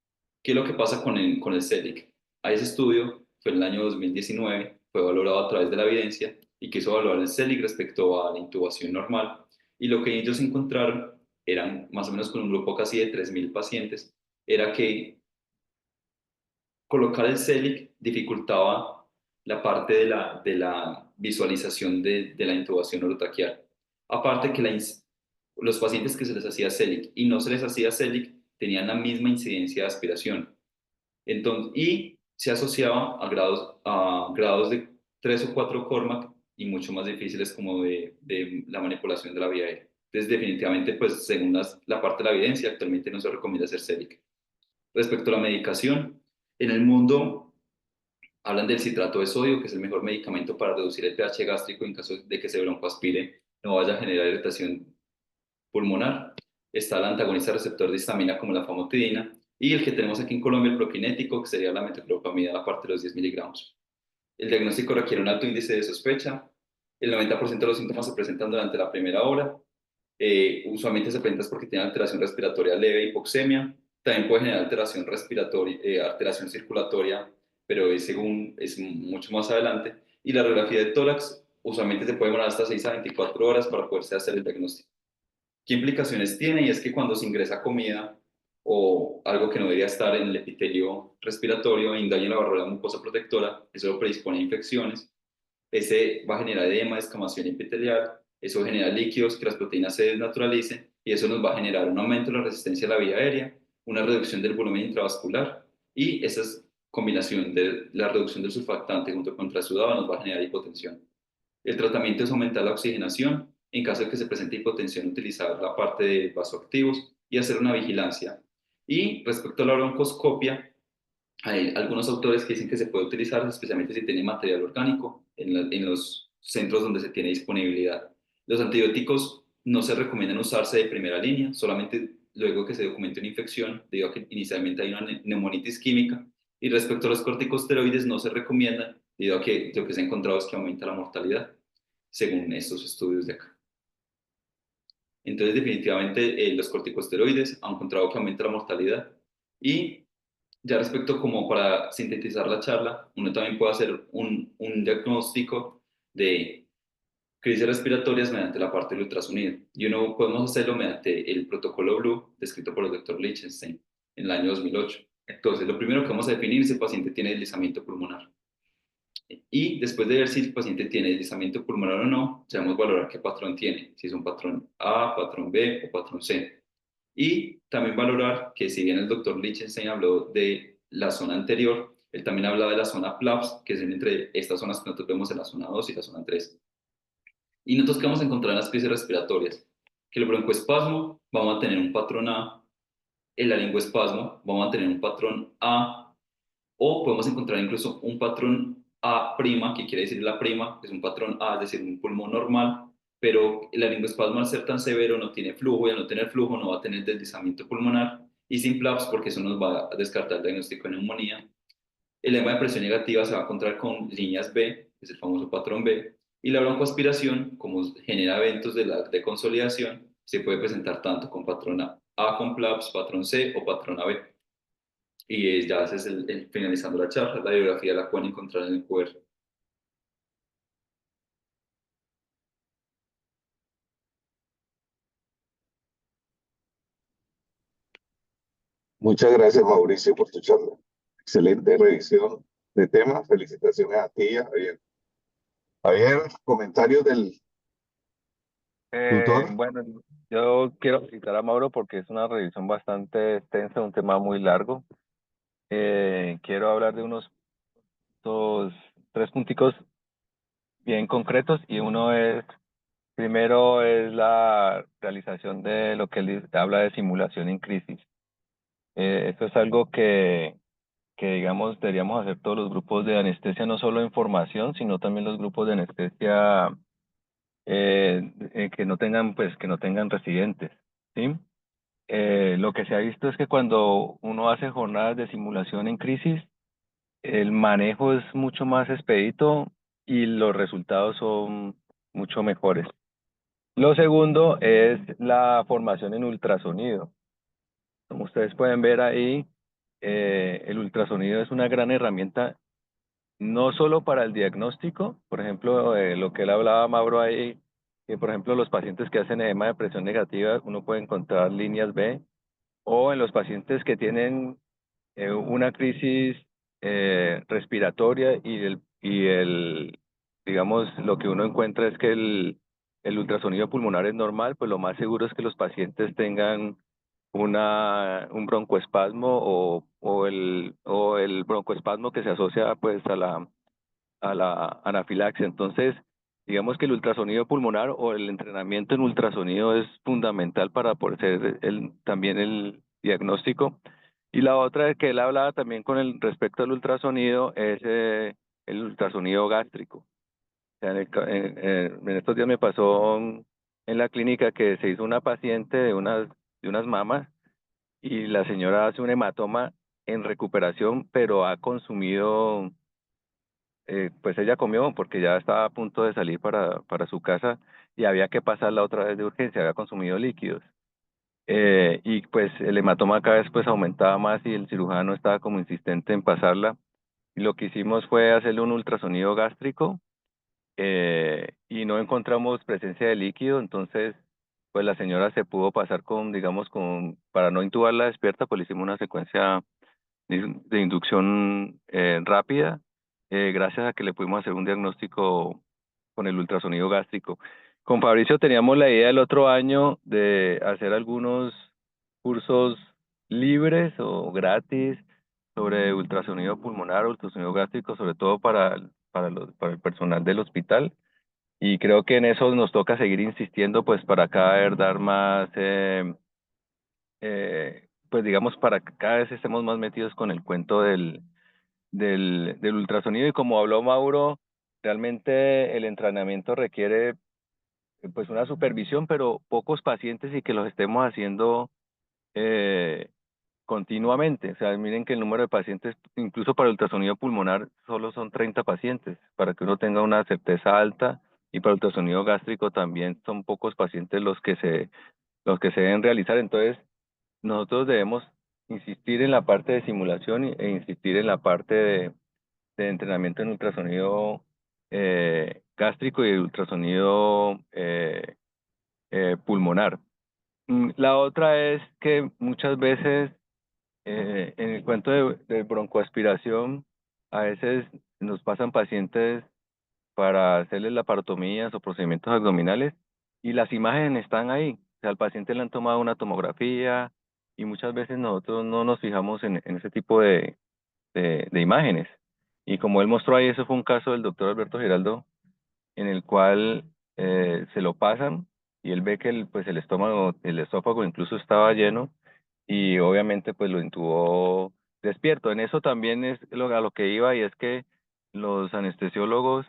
¿qué es lo que pasa con el CELIC? A ese estudio, fue en el año 2019, fue valorado a través de la evidencia y quiso evaluar el CELIC respecto a la intubación normal. Y lo que ellos encontraron, eran más o menos con un grupo casi de 3.000 pacientes, era que colocar el CELIC dificultaba la parte de la visualización de la intubación orotraqueal. Aparte que los pacientes que se les hacía CELIC y no se les hacía CELIC tenían la misma incidencia de aspiración. Entonces, y se asociaba a grados de 3 o 4 Cormac y mucho más difíciles como de la manipulación de la vía aérea. Entonces, definitivamente, pues según la parte de la evidencia, actualmente no se recomienda hacer CELIC. Respecto a la medicación, en el mundo hablan del citrato de sodio, que es el mejor medicamento para reducir el pH gástrico en caso de que se broncoaspire, no vaya a generar irritación pulmonar. Está el antagonista receptor de histamina como la famotidina, y el que tenemos aquí en Colombia, el prokinético, que sería la metoclopramida, la parte de los 10 miligramos. El diagnóstico requiere un alto índice de sospecha. El 90% de los síntomas se presentan durante la primera hora. Usualmente se presenta porque tiene alteración respiratoria leve, hipoxemia. También puede generar alteración respiratoria, alteración circulatoria, pero es mucho más adelante. Y la radiografía de tórax usualmente se puede demorar hasta 6 a 24 horas para poderse hacer el diagnóstico. ¿Qué implicaciones tiene? Y es que cuando se ingresa comida o algo que no debería estar en el epitelio respiratorio y daña la barrera mucosa protectora, eso lo predispone a infecciones. Ese va a generar edema, descamación epitelial, eso genera líquidos, que las proteínas se desnaturalicen, y eso nos va a generar un aumento de la resistencia a la vía aérea, una reducción del volumen intravascular, y esa combinación de la reducción del surfactante junto con trasudado nos va a generar hipotensión. El tratamiento es aumentar la oxigenación. En caso de que se presente hipotensión, utilizar la parte de vasoactivos y hacer una vigilancia. Y respecto a la broncoscopia, hay algunos autores que dicen que se puede utilizar, especialmente si tiene material orgánico en los centros donde se tiene disponibilidad. Los antibióticos no se recomiendan usarse de primera línea, solamente luego que se documente una infección, debido a que inicialmente hay una neumonitis química. Y respecto a los corticosteroides, no se recomiendan, debido a que lo que se ha encontrado es que aumenta la mortalidad, según estos estudios de acá. Entonces, definitivamente, los corticosteroides han encontrado que aumenta la mortalidad. Y ya respecto, como para sintetizar la charla, uno también puede hacer un diagnóstico de crisis respiratorias mediante la parte del ultrasonido. Y uno podemos hacerlo mediante el protocolo Blue, descrito por el doctor Lichtenstein en el año 2008. Entonces, lo primero que vamos a definir es si el paciente tiene deslizamiento pulmonar. Y después de ver si el paciente tiene deslizamiento pulmonar o no, debemos valorar qué patrón tiene, si es un patrón A, patrón B o patrón C. Y también valorar que, si bien el doctor Lichtenstein habló de la zona anterior, él también hablaba de la zona PLAPS, que es entre estas zonas que nosotros vemos en la zona 2 y la zona 3. Y nosotros, ¿qué vamos a encontrar en las crisis respiratorias? Que el broncoespasmo vamos a tener un patrón A, el laringoespasmo vamos a tener un patrón A, o podemos encontrar incluso un patrón A', que quiere decir la prima, es un patrón A, es decir, un pulmón normal, pero el laringoespasmo, al ser tan severo, no tiene flujo, y al no tener flujo no va a tener deslizamiento pulmonar, y sin PLAPS, porque eso nos va a descartar el diagnóstico de neumonía. El edema de presión negativa se va a encontrar con líneas B, que es el famoso patrón B, y la broncoaspiración, como genera eventos de consolidación, se puede presentar tanto con patrón A con PLAPS, patrón C o patrón AB. Y ya ese es finalizando la charla. La bibliografía la pueden encontrar en el QR. Muchas gracias, Mauricio, por tu charla. Excelente revisión de temas. Felicitaciones a ti y a Javier. Javier, comentarios del tutor. Bueno, yo quiero felicitar a Mauro porque es una revisión bastante extensa, un tema muy largo. Quiero hablar de unos tres punticos bien concretos, y uno es Primero es la realización de lo que él habla de simulación en crisis. Esto es algo que, digamos, deberíamos hacer todos los grupos de anestesia, no solo en formación, sino también los grupos de anestesia que no tengan, pues, que no tengan residentes, ¿sí? Lo que se ha visto es que cuando uno hace jornadas de simulación en crisis, el manejo es mucho más expedito y los resultados son mucho mejores. Lo segundo es la formación en ultrasonido. Como ustedes pueden ver ahí, el ultrasonido es una gran herramienta no solo para el diagnóstico, por ejemplo, lo que él hablaba, Mauro, ahí, que por ejemplo los pacientes que hacen edema de presión negativa, uno puede encontrar líneas B, o en los pacientes que tienen una crisis respiratoria digamos, lo que uno encuentra es que el ultrasonido pulmonar es normal, pues lo más seguro es que los pacientes tengan un broncoespasmo o el broncoespasmo que se asocia pues a la anafilaxia. Entonces, digamos que el ultrasonido pulmonar o el entrenamiento en ultrasonido es fundamental para poder hacer también el diagnóstico. Y la otra que él hablaba también con el respecto al ultrasonido es el ultrasonido gástrico. O sea, en estos días me pasó en la clínica que se hizo una paciente de unas mamas y la señora hace un hematoma en recuperación, pero ha consumido pues ella comió porque ya estaba a punto de salir para su casa y había que pasarla otra vez de urgencia, había consumido líquidos. Y pues el hematoma cada vez pues aumentaba más y el cirujano estaba como insistente en pasarla. Y lo que hicimos fue hacerle un ultrasonido gástrico y no encontramos presencia de líquido, entonces pues la señora se pudo pasar digamos, para no intubarla despierta, pues le hicimos una secuencia de inducción rápida, gracias a que le pudimos hacer un diagnóstico con el ultrasonido gástrico. Con Fabricio teníamos la idea el otro año de hacer algunos cursos libres o gratis sobre ultrasonido pulmonar, ultrasonido gástrico, sobre todo para el personal del hospital. Y creo que en eso nos toca seguir insistiendo, pues para cada vez dar más pues digamos, para que cada vez estemos más metidos con el cuento del ultrasonido. Y como habló Mauro, realmente el entrenamiento requiere pues una supervisión, pero pocos pacientes y que los estemos haciendo eh, continuamente. O sea, miren que el número de pacientes, incluso para ultrasonido pulmonar, solo son 30 pacientes, para que uno tenga una certeza alta, y para ultrasonido gástrico también son pocos pacientes los que se deben realizar. Entonces, nosotros debemos insistir en la parte de simulación e insistir en la parte de entrenamiento en ultrasonido gástrico y ultrasonido pulmonar. La otra es que muchas veces en el cuento de broncoaspiración, a veces nos pasan pacientes para hacerles laparotomías o procedimientos abdominales y las imágenes están ahí. O sea, al paciente le han tomado una tomografía y muchas veces nosotros no nos fijamos en ese tipo de imágenes. Y como él mostró ahí, eso fue un caso del doctor Alberto Giraldo, en el cual se lo pasan y él ve que pues el esófago incluso estaba lleno y obviamente pues lo intubó despierto. En eso también es a lo que iba, y es que los anestesiólogos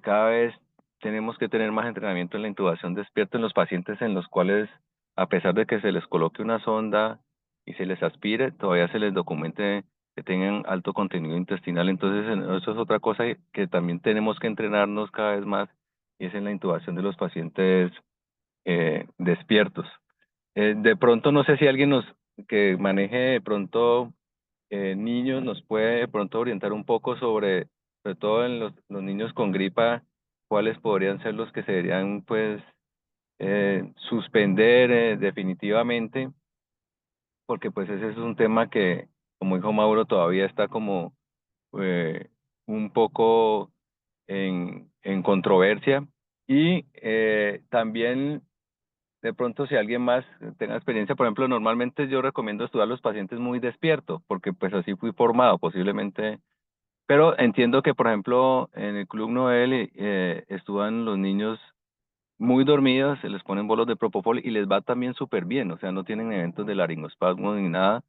cada vez tenemos que tener más entrenamiento en la intubación despierto en los pacientes en los cuales, a pesar de que se les coloque una sonda y se les aspire, todavía se les documente que tengan alto contenido intestinal. Entonces eso es otra cosa que también tenemos que entrenarnos cada vez más, y es en la intubación de los pacientes despiertos. De pronto, no sé si alguien que maneje de pronto niños nos puede de pronto orientar un poco sobre todo en los niños con gripa, cuáles podrían ser los que se deberían pues suspender definitivamente, porque pues ese es un tema que, como dijo Mauro, todavía está como un poco en controversia. Y también de pronto, si alguien más tenga experiencia, por ejemplo, normalmente yo recomiendo estudiar a los pacientes muy despiertos, porque pues así fui formado posiblemente, pero entiendo que, por ejemplo, en el Club Noel estudian los niños muy dormidas, se les ponen bolos de propofol y les va también súper bien, o sea, no tienen eventos de laringoespasmo ni nada.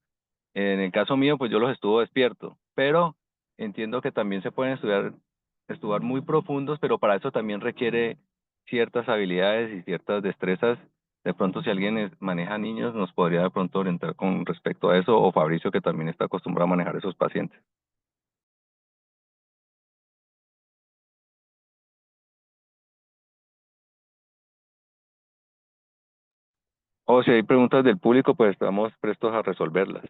En el caso mío, pues yo los estuvo despierto, pero entiendo que también se pueden estudiar muy profundos, pero para eso también requiere ciertas habilidades y ciertas destrezas. De pronto, si alguien maneja niños, nos podría de pronto orientar con respecto a eso, o Fabricio, que también está acostumbrado a manejar esos pacientes. O si hay preguntas del público, pues estamos prestos a resolverlas.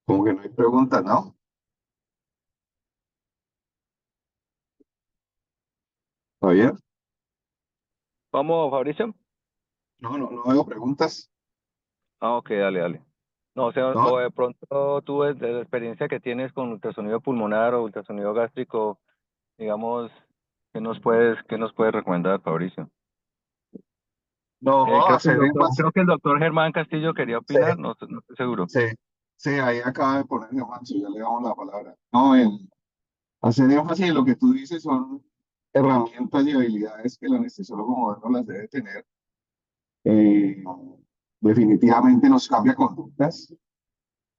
Como que no hay preguntas, ¿no? Javier, ¿Vamos, Fabricio? no veo preguntas. Ah, ok, dale, dale. No, o sea, No, o de pronto tú desde la experiencia que tienes con ultrasonido pulmonar o ultrasonido gástrico, digamos, qué nos puedes recomendar, Fabricio? no, hacer énfasis. Creo que el doctor Germán Castillo quería Sí, opinar, no estoy seguro. sí, sí, ahí acaba de poner Manso, ya le damos la palabra. No, el hacer énfasis en lo que tú dices son herramientas y habilidades que el anestesiólogo moderno las debe tener. Eh, definitivamente nos cambia conductas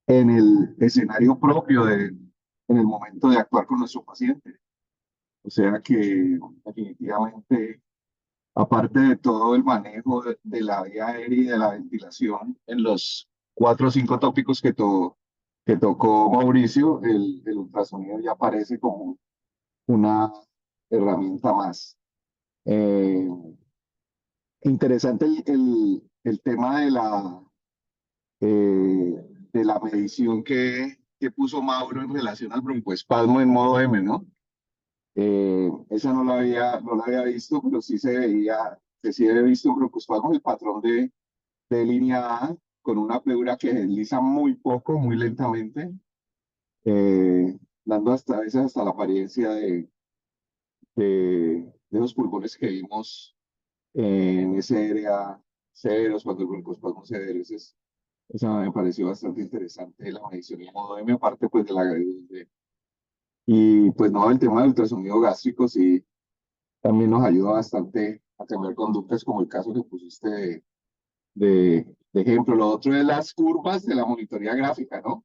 en el escenario propio en el momento de actuar con nuestro paciente. O sea que definitivamente, aparte de todo el manejo de la vía aérea y de la ventilación en los 4 o 5 tópicos que tocó Mauricio, el ultrasonido ya aparece como una herramienta más. Eh, interesante el tema de la medición que puso Mauro en relación al broncoespasmo en modo M, ¿no? Esa no la había visto, pero sí se veía, que sí había visto en broncoespasmo el patrón de línea A con una pleura que desliza muy poco, muy lentamente, dando hasta a veces hasta la apariencia de los pulmones que vimos en ese área severos, cuando el broncoespasmo severo. Esa me pareció bastante interesante la medición en modo M, aparte pues de la gravedad. Y pues no, el tema del ultrasonido gástrico sí también nos ayuda bastante a cambiar conductas, como el caso que pusiste de ejemplo. Lo otro es las curvas de la monitoría gráfica, ¿no?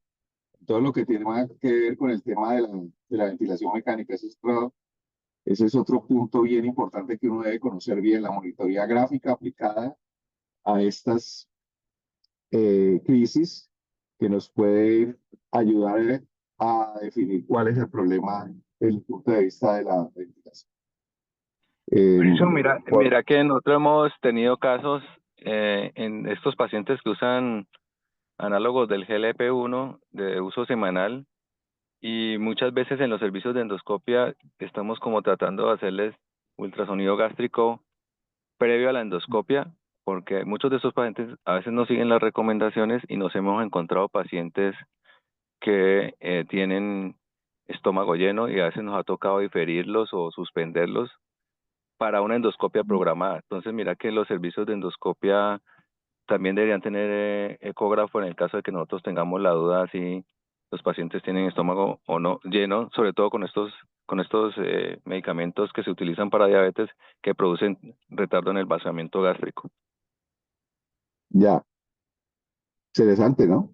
Todo lo que tiene más que ver con el tema de la ventilación mecánica. Ese es otro punto bien importante que uno debe conocer bien, la monitoría gráfica aplicada a estas crisis que nos puede ayudar a definir cuál es el problema desde el punto de vista de la ventilación. Fabricio, Por- mira que nosotros hemos tenido casos en estos pacientes que usan análogos del GLP-1 de uso semanal. Y muchas veces en los servicios de endoscopia estamos como tratando de hacerles ultrasonido gástrico previo a la endoscopia, porque muchos de estos pacientes a veces no siguen las recomendaciones y nos hemos encontrado pacientes que tienen estómago lleno y a veces nos ha tocado diferirlos o suspenderlos para una endoscopia programada. Entonces, mira que los servicios de endoscopia también deberían tener ecógrafo en el caso de que nosotros tengamos la duda si los pacientes tienen estómago o no lleno, sobre todo con estos medicamentos que se utilizan para diabetes que producen retardo en el vaciamiento gástrico. ya, interesante, ¿no?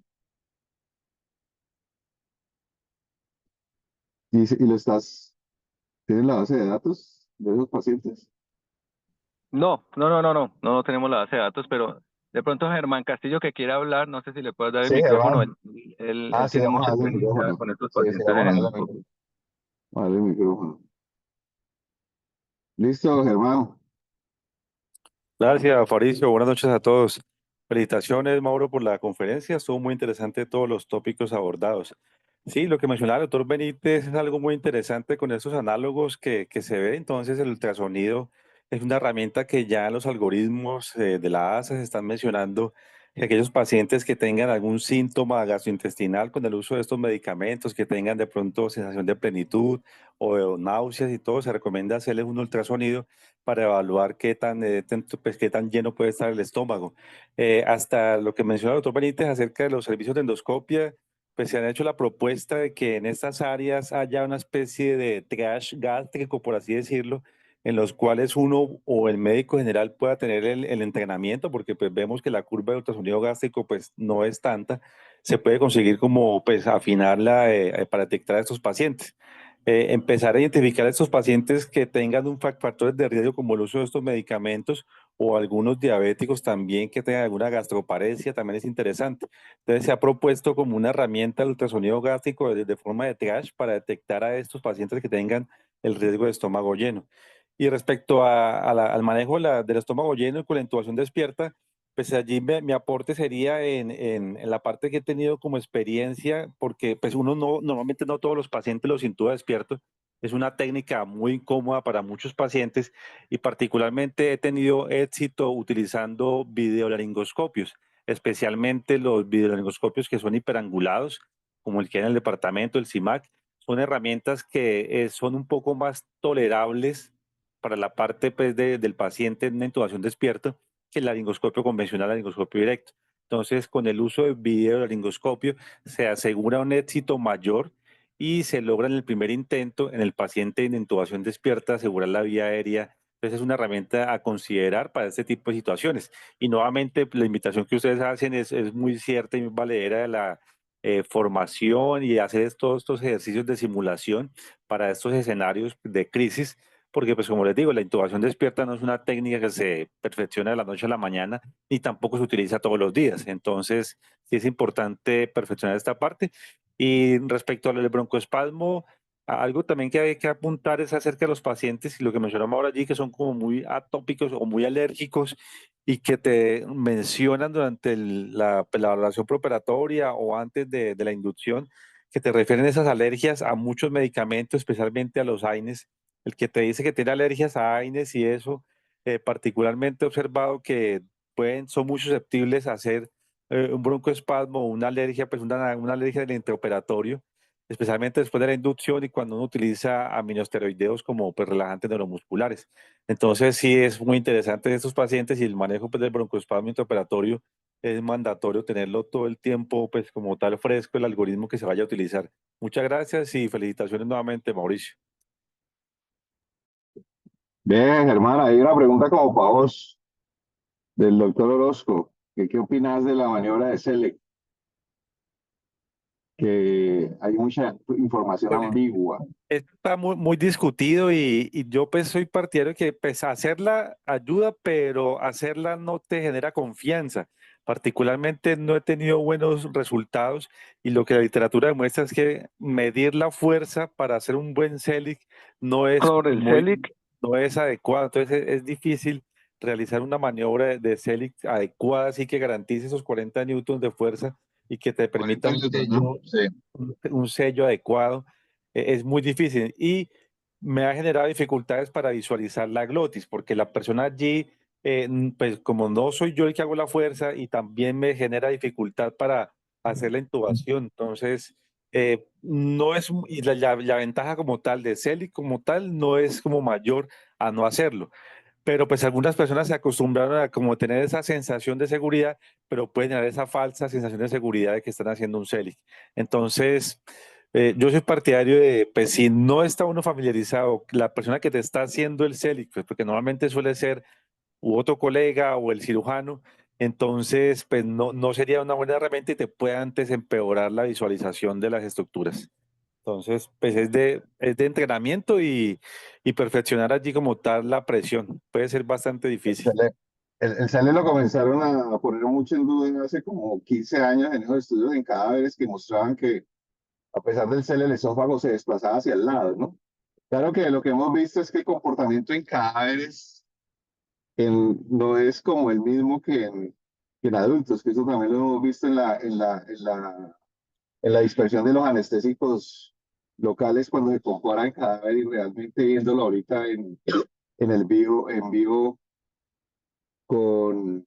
Y ¿tienes la base de datos de esos pacientes? No tenemos la base de datos, pero de pronto Germán Castillo que quiera hablar, no sé si le puedes dar el Sí, micrófono, Germán. él Sí, tiene vamos mucha a darle el experiencia micrófono. con estos Sí, sí, pacientes en vamos a endoscopia. darle el micrófono. Listo, Germán. Gracias, Fabricio. Buenas noches a todos. Felicitaciones, Mauro, por la conferencia. Estuvo muy interesante todos los tópicos abordados. Sí, lo que mencionaba el doctor Benítez es algo muy interesante con esos análogos que se ve. Entonces, el ultrasonido es una herramienta que ya los algoritmos de la ASA se están mencionando que aquellos pacientes que tengan algún síntoma gastrointestinal con el uso de estos medicamentos, que tengan de pronto sensación de plenitud o náuseas y todo, se recomienda hacerles un ultrasonido para evaluar pues, qué tan lleno puede estar el estómago. Hasta lo que menciona el doctor Benítez acerca de los servicios de endoscopia, pues se han hecho la propuesta de que en estas áreas haya una especie de triage gástrico, por así decirlo, en los cuales uno o el médico general pueda tener el entrenamiento, porque pues vemos que la curva de ultrasonido gástrico pues no es tanta, se puede conseguir como pues afinarla para detectar a estos pacientes. Empezar a identificar a estos pacientes que tengan factores de riesgo como el uso de estos medicamentos o algunos diabéticos también que tengan alguna gastroparesia, también es interesante. Entonces se ha propuesto como una herramienta el ultrasonido gástrico de forma de triage para detectar a estos pacientes que tengan el riesgo de estómago lleno. Y respecto al manejo del estómago lleno y con la intubación despierta, pues allí mi aporte sería en la parte que he tenido como experiencia, porque pues uno normalmente no todos los pacientes los intuba despierto. Es una técnica muy incómoda para muchos pacientes y particularmente he tenido éxito utilizando videolaringoscopios, especialmente los videolaringoscopios que son hiperangulados, como el que hay en el departamento, el CIMAC. Son herramientas que son un poco más tolerables para la parte pues, del paciente en una intubación despierta que el laringoscopio convencional, el laringoscopio directo. Entonces, con el uso de videolaringoscopio se asegura un éxito mayor y se logra en el primer intento en el paciente en intubación despierta asegurar la vía aérea. Entonces, es una herramienta a considerar para este tipo de situaciones. Y nuevamente, la invitación que ustedes hacen es muy cierta y muy valedera de la formación y hacer todos estos ejercicios de simulación para estos escenarios de crisis, porque pues como les digo, la intubación despierta no es una técnica que se perfecciona de la noche a la mañana ni tampoco se utiliza todos los días. Entonces, sí es importante perfeccionar esta parte. Y respecto al broncoespasmo, algo también que hay que apuntar es acerca de los pacientes y lo que mencionamos ahora allí, que son como muy atópicos o muy alérgicos y que te mencionan durante la valoración preoperatoria o antes de la inducción, que te refieren esas alergias a muchos medicamentos, especialmente a los AINES. El que te dice que tiene alergias a AINES y eso, particularmente he observado que son muy susceptibles a hacer un broncoespasmo o una alergia, pues una alergia del intraoperatorio, especialmente después de la inducción y cuando uno utiliza aminoesteroideos como pues, relajantes neuromusculares. Entonces sí es muy interesante de estos pacientes y el manejo pues, del broncoespasmo intraoperatorio es mandatorio tenerlo todo el tiempo pues como tal fresco el algoritmo que se vaya a utilizar. Muchas gracias y felicitaciones nuevamente, Mauricio. Bien, Germán, hay una pregunta como para vos, del doctor Orozco. ¿Qué opinas de la maniobra de Selec? Que hay mucha información ambigua. Está muy discutido y yo pues soy partidario que pues hacerla ayuda, pero hacerla no te genera confianza. Particularmente no he tenido buenos resultados y lo que la literatura demuestra es que medir la fuerza para hacer un buen CELIC no es Sobre el CELIC, no es adecuado. Entonces es difícil realizar una maniobra de CELIC adecuada, así que garantice esos 40 newtons de fuerza y que te permita 40 minutos, ¿no? Sí. un sello adecuado, es muy difícil y me ha generado dificultades para visualizar la glotis, porque la persona allí, pues como no soy yo el que hago la fuerza y también me genera dificultad para hacer la intubación, entonces no es, y la ventaja como tal de CELI como tal no es como mayor a no hacerlo. Pero pues algunas personas se acostumbraron a como tener esa sensación de seguridad, pero pueden tener esa falsa sensación de seguridad de que están haciendo un CELIC. Entonces, yo soy partidario de, pues si no está uno familiarizado, la persona que te está haciendo el CELIC, pues porque normalmente suele ser u otro colega o el cirujano, entonces pues no sería una buena herramienta y te puede antes empeorar la visualización de las estructuras. Entonces, pues es de entrenamiento y perfeccionar allí como tal la presión. Puede ser bastante El difícil. Selec, el Selec lo comenzaron a poner mucho en duda hace como 15 años en esos estudios en cadáveres que mostraban que a pesar del Selec el esófago se desplazaba hacia el lado, ¿no? Claro que lo que hemos visto es que el comportamiento en cadáveres no es como el mismo que en adultos, que eso también lo hemos visto en la dispersión de los anestésicos locales cuando se compara el cadáver y realmente viéndolo ahorita en vivo con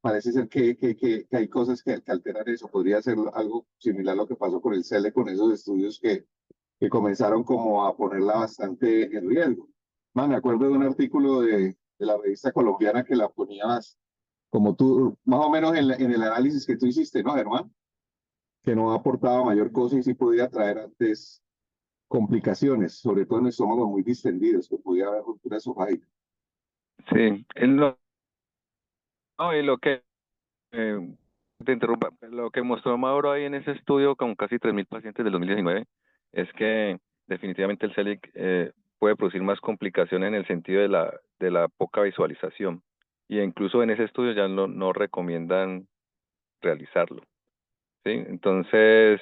parece ser que hay cosas que alteran eso. Podría ser algo similar a lo que pasó con el CELE, con esos estudios que comenzaron como a ponerla bastante en riesgo. Me acuerdo de un artículo de la revista colombiana que la ponías como tú, más o menos en el análisis que tú hiciste, ¿no, Germán? Que no aportaba mayor cosa y sí podía traer antes complicaciones, sobre todo en estómagos muy distendidos, que podía haber ruptura esofágica. Sí, no, y lo que te interrumpa, lo que mostró Mauro ahí en ese estudio con casi 3.000 pacientes del 2019 es que definitivamente el CELIC puede producir más complicaciones en el sentido de la poca visualización. Y incluso en ese estudio ya no recomiendan realizarlo, ¿sí? Entonces,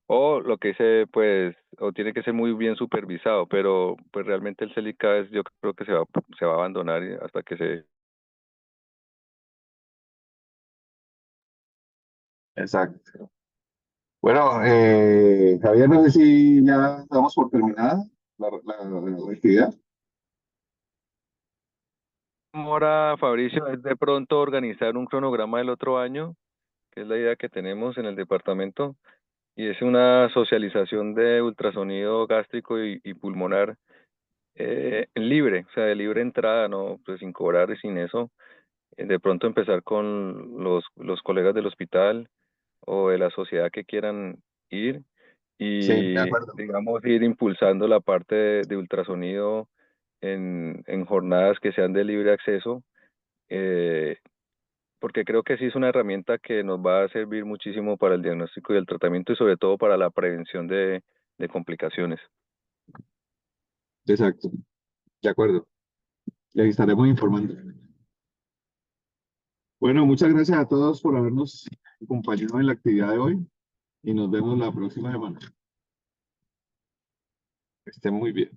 o lo que dice, pues, o tiene que ser muy bien supervisado, pero pues realmente el CELIC cada vez yo creo que se va a abandonar hasta que se... Exacto. Bueno, Javier, no sé si ya damos por terminada la actividad. Ahora, Fabricio, es de pronto organizar un cronograma del otro año, que es la idea que tenemos en el departamento, y es una socialización de ultrasonido gástrico y pulmonar libre, o sea, de libre entrada, no, pues sin cobrar y sin eso. De pronto empezar con los colegas del hospital o de la sociedad que quieran ir Sí, de y, acuerdo. digamos, ir impulsando la parte de ultrasonido en jornadas que sean de libre acceso. eh, Porque creo que sí es una herramienta que nos va a servir muchísimo para el diagnóstico y el tratamiento y sobre todo para la prevención de complicaciones. Exacto, de acuerdo. Les estaremos informando. Bueno, muchas gracias a todos por habernos acompañado en la actividad de hoy y nos vemos la próxima semana. Que estén muy bien.